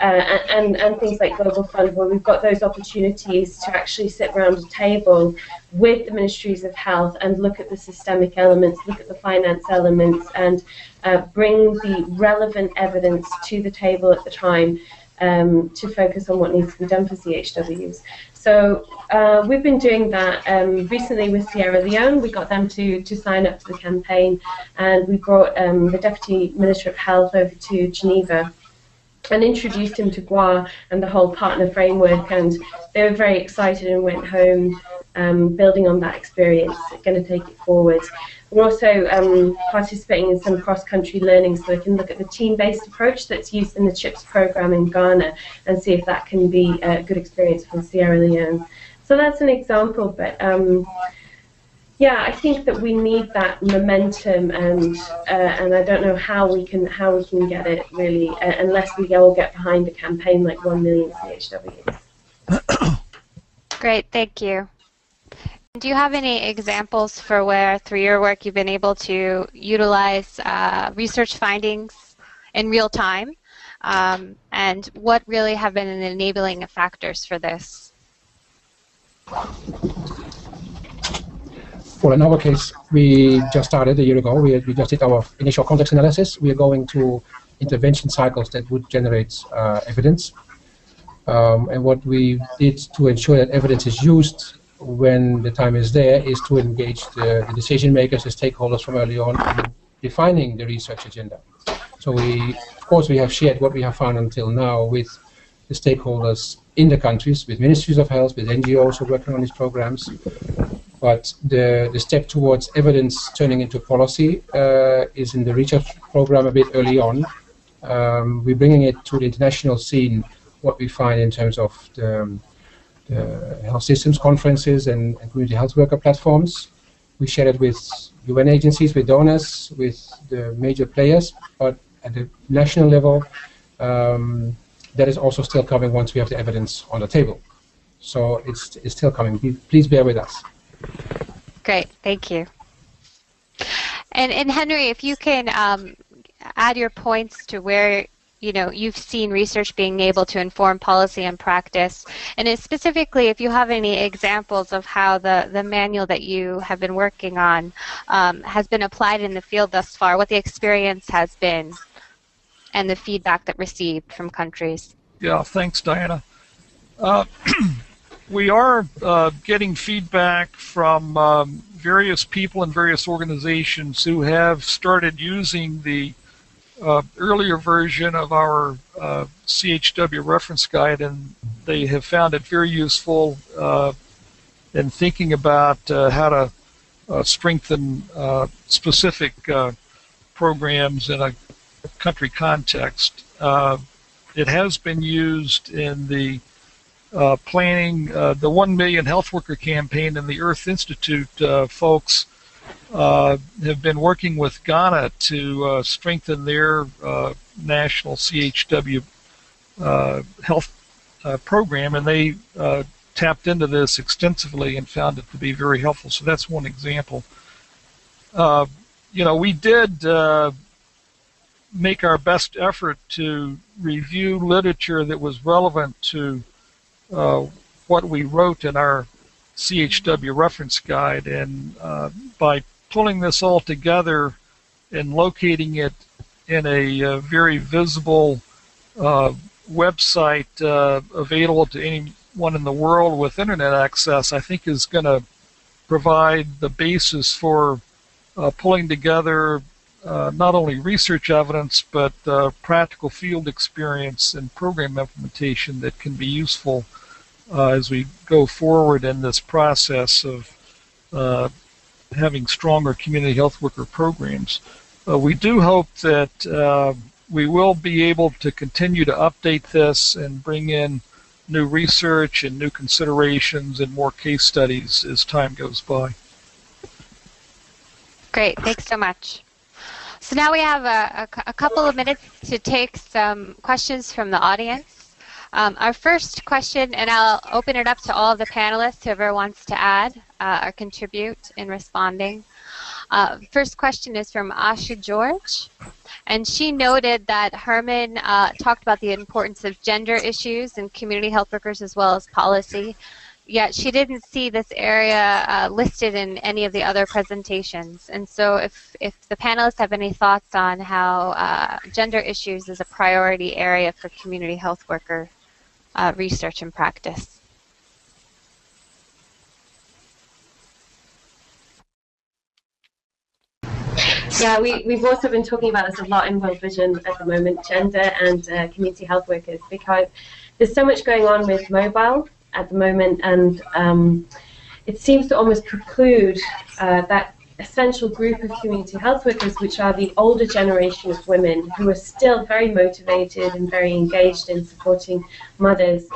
and things like Global Fund, where we've got those opportunities to actually sit around a table with the ministries of health and look at the systemic elements, look at the finance elements, and bring the relevant evidence to the table at the time to focus on what needs to be done for CHWs. So we've been doing that recently with Sierra Leone. We got them to sign up to the campaign, and we brought the Deputy Minister of Health over to Geneva and introduced him to GWA and the whole partner framework, and they were very excited and went home building on that experience, going to take it forward. We're also participating in some cross-country learning, so we can look at the team-based approach that's used in the CHIPS program in Ghana and see if that can be a good experience for Sierra Leone. So that's an example, but yeah, I think that we need that momentum, and I don't know how we can get it really, unless we all get behind a campaign like 1 Million CHWs. Great, thank you. Do you have any examples for where, through your work, you've been able to utilize research findings in real time, and what really have been the enabling factors for this? Well, in our case, we just started a year ago. We just did our initial context analysis. We are going to intervention cycles that would generate evidence. And what we did to ensure that evidence is used when the time is there is to engage the decision makers, the stakeholders from early on in defining the research agenda. So of course, we have shared what we have found until now with the stakeholders in the countries, with ministries of health, with NGOs who are working on these programs. But the step towards evidence turning into policy is in the research program a bit early on. We're bringing it to the international scene, what we find in terms of the health systems conferences and community health worker platforms. We share it with UN agencies, with donors, with the major players, but at the national level, that is also still coming once we have the evidence on the table. So it's still coming. Please bear with us. Great, thank you. And Henry, if you can add your points to where you've seen research being able to inform policy and practice, and specifically if you have any examples of how the manual that you have been working on has been applied in the field thus far, what the experience has been, and the feedback that received from countries. Yeah, thanks, Diana. We are getting feedback from various people and various organizations who have started using the earlier version of our CHW reference guide, and they have found it very useful in thinking about how to strengthen specific programs in a country context. It has been used in the planning the 1 Million Health Worker campaign, and the Earth Institute folks have been working with Ghana to strengthen their national CHW health program, and they tapped into this extensively and found it to be very helpful. So that's one example. We did make our best effort to review literature that was relevant to what we wrote in our CHW reference guide, and by pulling this all together and locating it in a very visible website available to anyone in the world with internet access, I think is going to provide the basis for pulling together not only research evidence but practical field experience and program implementation that can be useful as we go forward in this process of having stronger community health worker programs. We do hope that we will be able to continue to update this and bring in new research and new considerations and more case studies as time goes by. Great, thanks so much. So now we have a couple of minutes to take some questions from the audience. Our first question, and I'll open it up to all of the panelists, whoever wants to add or contribute in responding. First question is from Asha George, and she noted that Herman talked about the importance of gender issues in community health workers as well as policy, yet she didn't see this area listed in any of the other presentations. And so if the panelists have any thoughts on how gender issues is a priority area for community health worker research and practice. Yeah, we've also been talking about this a lot in World Vision at the moment, gender and community health workers, because there's so much going on with mobile at the moment, and it seems to almost preclude that essential group of community health workers, which are the older generation of women who are still very motivated and very engaged in supporting mothers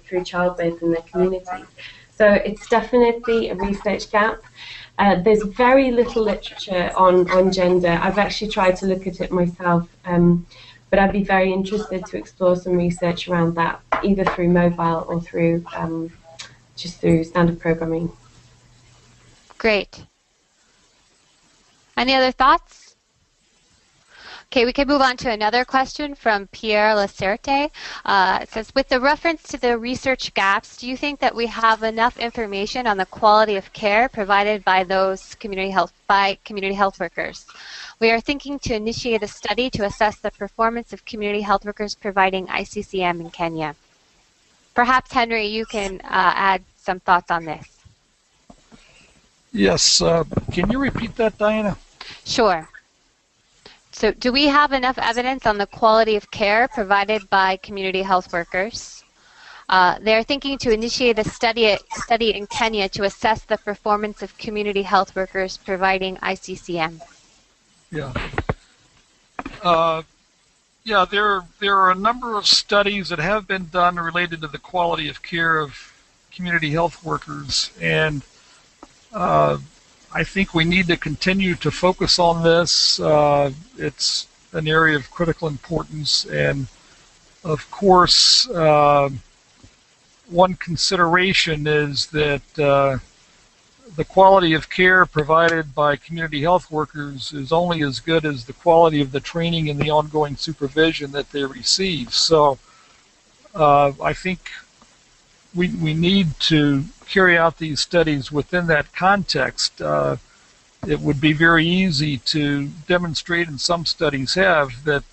through childbirth in their communities. So it's definitely a research gap. There's very little literature on gender. I've actually tried to look at it myself, but I'd be very interested to explore some research around that, either through mobile or through just through standard programming. Great. Any other thoughts? Okay, we can move on to another question from Pierre Lacerte. It says, with the reference to the research gaps, do you think that we have enough information on the quality of care provided by those community health workers? We are thinking to initiate a study to assess the performance of community health workers providing ICCM in Kenya. Perhaps, Henry, you can add some thoughts on this. Yes, can you repeat that, Diana? Sure. So do we have enough evidence on the quality of care provided by community health workers? They're thinking to initiate a study in Kenya to assess the performance of community health workers providing ICCM. Yeah. Yeah, there are a number of studies that have been done related to the quality of care of community health workers, and I think we need to continue to focus on this. It's an area of critical importance, and of course, one consideration is that the quality of care provided by community health workers is only as good as the quality of the training and the ongoing supervision that they receive. So I think we need to carry out these studies within that context. It would be very easy to demonstrate, and some studies have, that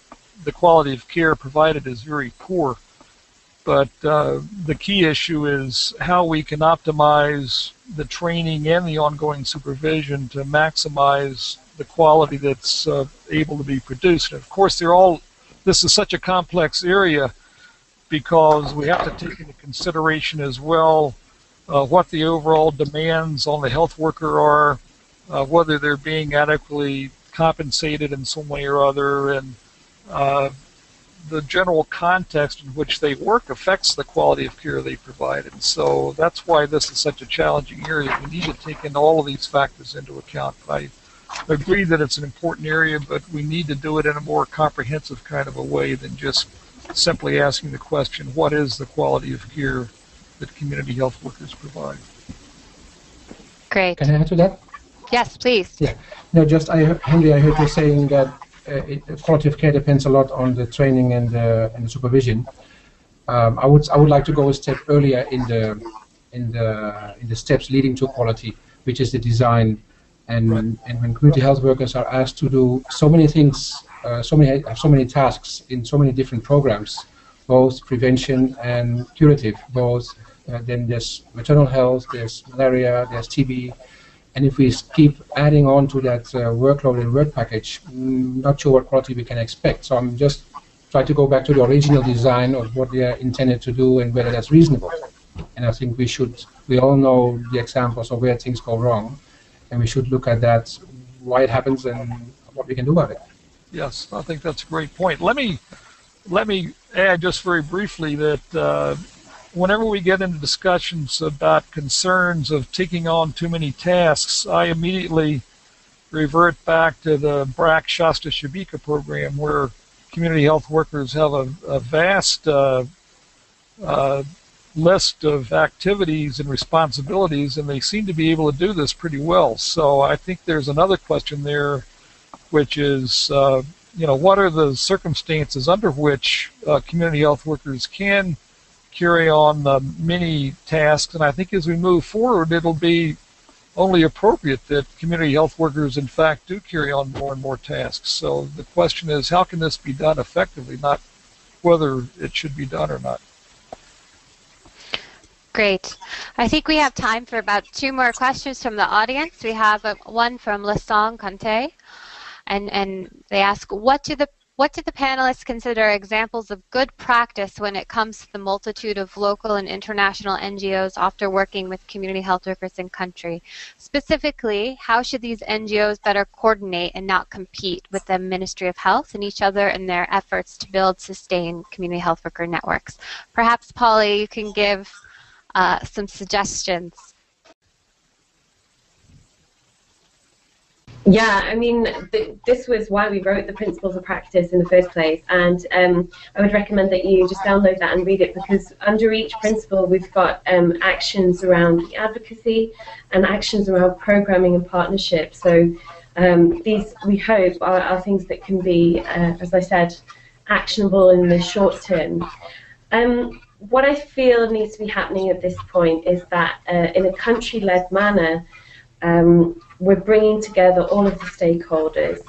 the quality of care provided is very poor. But the key issue is how we can optimize the training and the ongoing supervision to maximize the quality that's able to be produced. And of course, this is such a complex area because we have to take into consideration as well what the overall demands on the health worker are, whether they're being adequately compensated in some way or other, and the general context in which they work affects the quality of care they provide. And so that's why this is such a challenging area. We need to take in all of these factors into account. I agree that it's an important area, but we need to do it in a more comprehensive kind of a way than just simply asking the question, what is the quality of care that community health workers provide? Great. Can I add to that? Yes, please. Yeah. No, just Henry, I heard you saying that quality of care depends a lot on the training and the supervision. I would like to go a step earlier in the steps leading to quality, which is the design. And when community health workers are asked to do so many things, so many tasks in so many different programs, both prevention and curative, then there's maternal health, there's malaria, there's TB. And if we keep adding on to that workload and work package, not sure what quality we can expect. So I'm just trying to go back to the original design of what they are intended to do and whether that's reasonable. And I think we all know the examples of where things go wrong, and we should look at that, why it happens and what we can do about it. Yes, I think that's a great point. Let me add just very briefly that whenever we get into discussions about concerns of taking on too many tasks, I immediately revert back to the BRAC Shasta Shabika program, where community health workers have a vast list of activities and responsibilities, and they seem to be able to do this pretty well. So I think there's another question there, which is, what are the circumstances under which community health workers can carry on many tasks? And I think as we move forward, it'll be only appropriate that community health workers, in fact, do carry on more and more tasks. So the question is, how can this be done effectively, not whether it should be done or not. Great. I think we have time for about 2 more questions from the audience. We have one from Lesong Kante, and they ask, what do the panelists consider examples of good practice when it comes to the multitude of local and international NGOs often working with community health workers in country? Specifically, how should these NGOs better coordinate and not compete with the Ministry of Health and each other in their efforts to build, sustain community health worker networks? Perhaps, Polly, you can give some suggestions. Yeah, I mean, this was why we wrote the Principles of Practice in the first place, and I would recommend that you just download that and read it, because under each principle we've got actions around advocacy and actions around programming and partnership. So These, we hope, are things that can be, as I said, actionable in the short term. What I feel needs to be happening at this point is that in a country-led manner, we're bringing together all of the stakeholders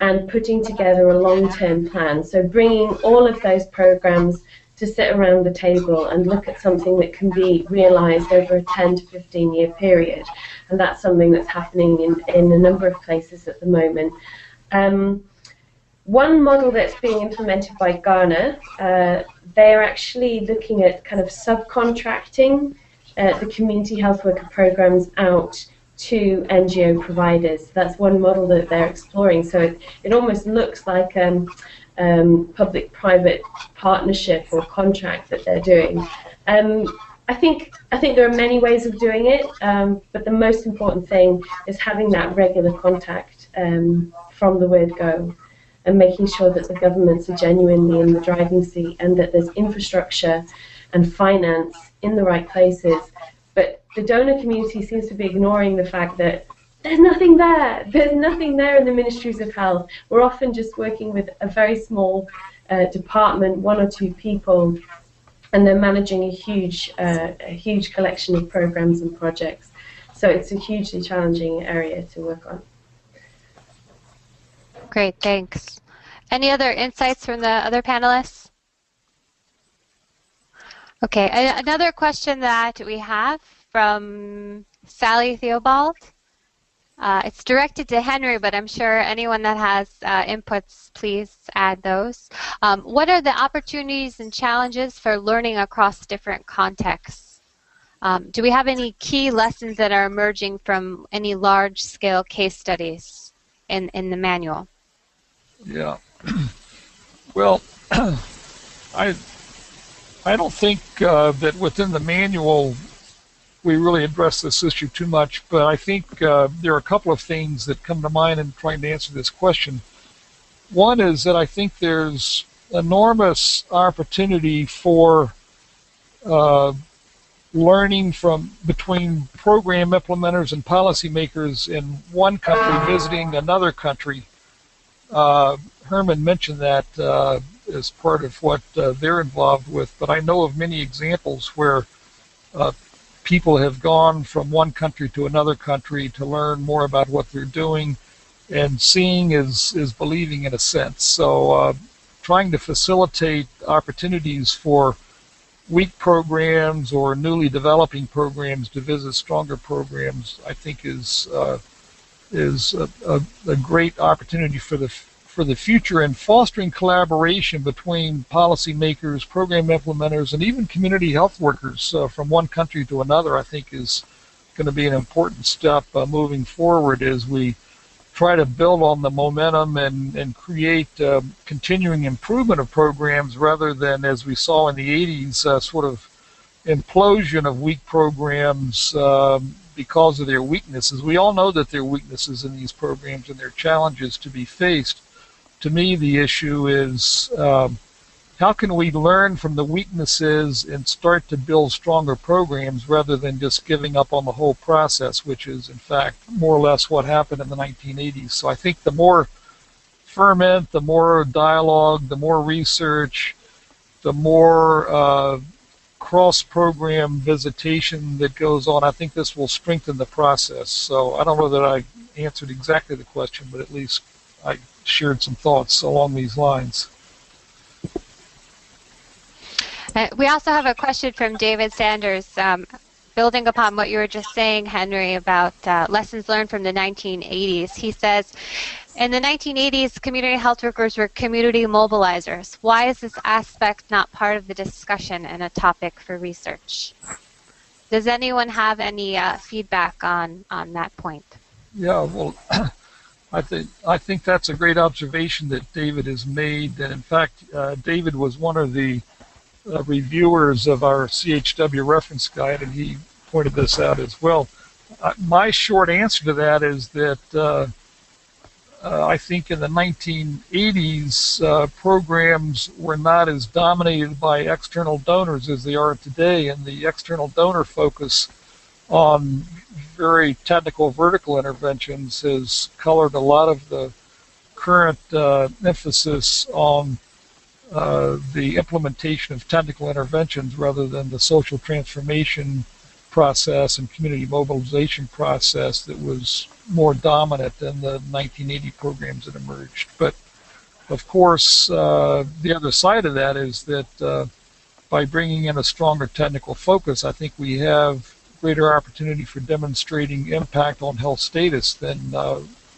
and putting together a long-term plan. So bringing all of those programs to sit around the table and look at something that can be realized over a 10 to 15 year period. And that's something that's happening in a number of places at the moment. One model that's being implemented by Ghana, they're actually looking at kind of subcontracting the community health worker programs out to NGO providers. That's one model that they're exploring. So it almost looks like public-private partnership or contract that they're doing. I think there are many ways of doing it, but the most important thing is having that regular contact from the word go, and making sure that the governments are genuinely in the driving seat and that there's infrastructure and finance in the right places. But the donor community seems to be ignoring the fact that there's nothing there. There's nothing there in the ministries of health. We're often just working with a very small department, one or two people, and they're managing a huge collection of programs and projects. So it's a hugely challenging area to work on. Great, thanks. Any other insights from the other panelists? Okay, another question that we have from Sally Theobald. It's directed to Henry, but I'm sure anyone that has inputs, please add those. What are the opportunities and challenges for learning across different contexts? Do we have any key lessons that are emerging from any large-scale case studies in the manual? Yeah. Well, I don't think that within the manual we really address this issue too much, but I think there are a couple of things that come to mind in trying to answer this question. One is that I think there's enormous opportunity for learning between program implementers and policymakers in one country visiting another country. Herman mentioned that as part of what they're involved with, but I know of many examples where people have gone from one country to another country to learn more about what they're doing, and seeing is believing in a sense. So trying to facilitate opportunities for weak programs or newly developing programs to visit stronger programs, I think is a great opportunity for the future, and fostering collaboration between policymakers, program implementers, and even community health workers from one country to another, I think is going to be an important step moving forward as we try to build on the momentum and create continuing improvement of programs rather than, as we saw in the 80s, sort of implosion of weak programs because of their weaknesses. We all know that there are weaknesses in these programs and there are challenges to be faced. To me, the issue is how can we learn from the weaknesses and start to build stronger programs rather than just giving up on the whole process, which is, in fact, more or less what happened in the 1980s. So I think the more ferment, the more dialogue, the more research, the more cross-program visitation that goes on, I think this will strengthen the process. So I don't know that I answered exactly the question, but at least I shared some thoughts along these lines. We also have a question from David Sanders, building upon what you were just saying, Henry, about lessons learned from the 1980s. He says, in the 1980s, community health workers were community mobilizers. Why is this aspect not part of the discussion and a topic for research? Does anyone have any feedback on that point? Yeah, well, I think that's a great observation that David has made. And in fact, David was one of the reviewers of our CHW reference guide, and he pointed this out as well. My short answer to that is that I think in the 1980s, programs were not as dominated by external donors as they are today, and the external donor focus on very technical vertical interventions has colored a lot of the current emphasis on the implementation of technical interventions rather than the social transformation process and community mobilization process that was more dominant in the 1980 programs that emerged. But of course, the other side of that is that by bringing in a stronger technical focus, I think we have greater opportunity for demonstrating impact on health status than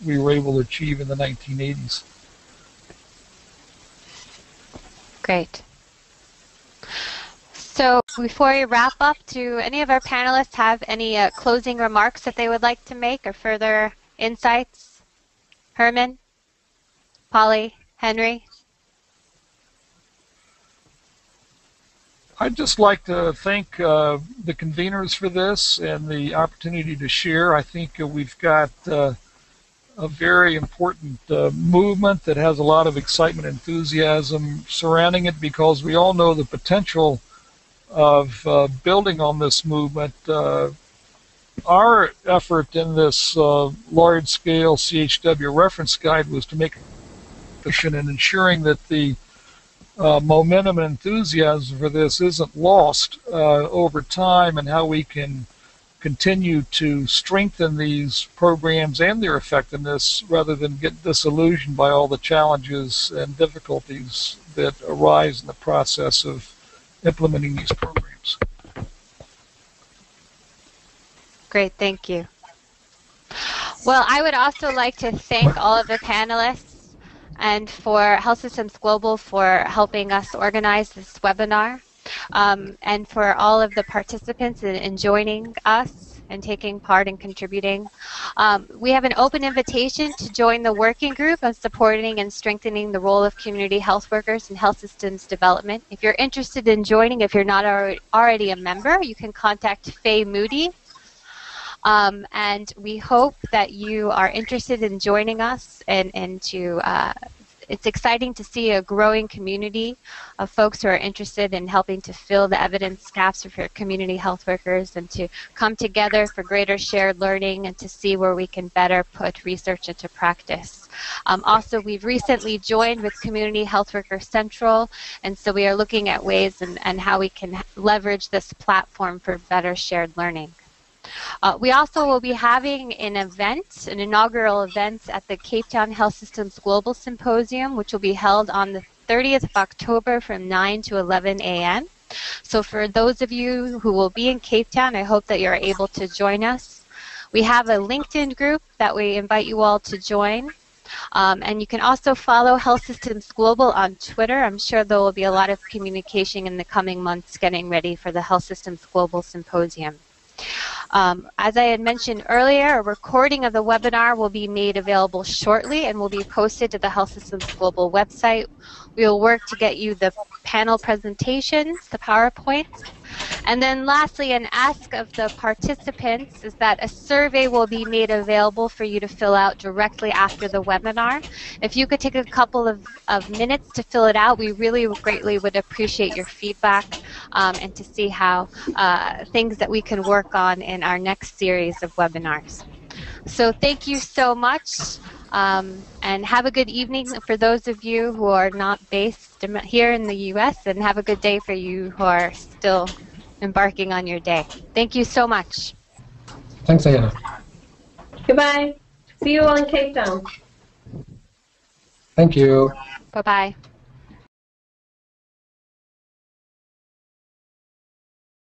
we were able to achieve in the 1980s. Great. So before we wrap up, do any of our panelists have any closing remarks that they would like to make or further insights? Herman, Polly, Henry? I'd just like to thank the conveners for this and the opportunity to share. I think we've got a very important movement that has a lot of excitement and enthusiasm surrounding it, because we all know the potential of building on this movement. Our effort in this large-scale CHW reference guide was to make and ensuring that the momentum and enthusiasm for this isn't lost over time, and how we can continue to strengthen these programs and their effectiveness rather than get disillusioned by all the challenges and difficulties that arise in the process of implementing these programs. Great, thank you. Well, I would also like to thank all of the panelists and for Health Systems Global for helping us organize this webinar, and for all of the participants in joining us and taking part and contributing. We have an open invitation to join the working group on supporting and strengthening the role of community health workers in health systems development. If you're interested in joining, if you're not already a member, you can contact Faye Moody. And we hope that you are interested in joining us, and to it's exciting to see a growing community of folks who are interested in helping to fill the evidence gaps for community health workers, and to come together for greater shared learning and to see where we can better put research into practice. Also, we've recently joined with Community Health Worker Central, and so we are looking at ways and how we can leverage this platform for better shared learning. We also will be having an event, an inaugural event at the Cape Town Health Systems Global Symposium, which will be held on the 30th of October from 9 to 11 a.m. So for those of you who will be in Cape Town, I hope that you're able to join us. We have a LinkedIn group that we invite you all to join. And you can also follow Health Systems Global on Twitter. I'm sure there will be a lot of communication in the coming months getting ready for the Health Systems Global Symposium. As I had mentioned earlier, a recording of the webinar will be made available shortly and will be posted to the Health Systems Global website. We will work to get you the panel presentations, the PowerPoints. And then lastly, an ask of the participants is that a survey will be made available for you to fill out directly after the webinar. If you could take a couple of minutes to fill it out, we really greatly would appreciate your feedback, and to see how things that we can work on in our next series of webinars. So thank you so much, and have a good evening for those of you who are not based here in the U.S., and have a good day for you who are still embarking on your day. Thank you so much. Thanks, Diana. Goodbye. See you all in Cape Town. Thank you. Bye-bye.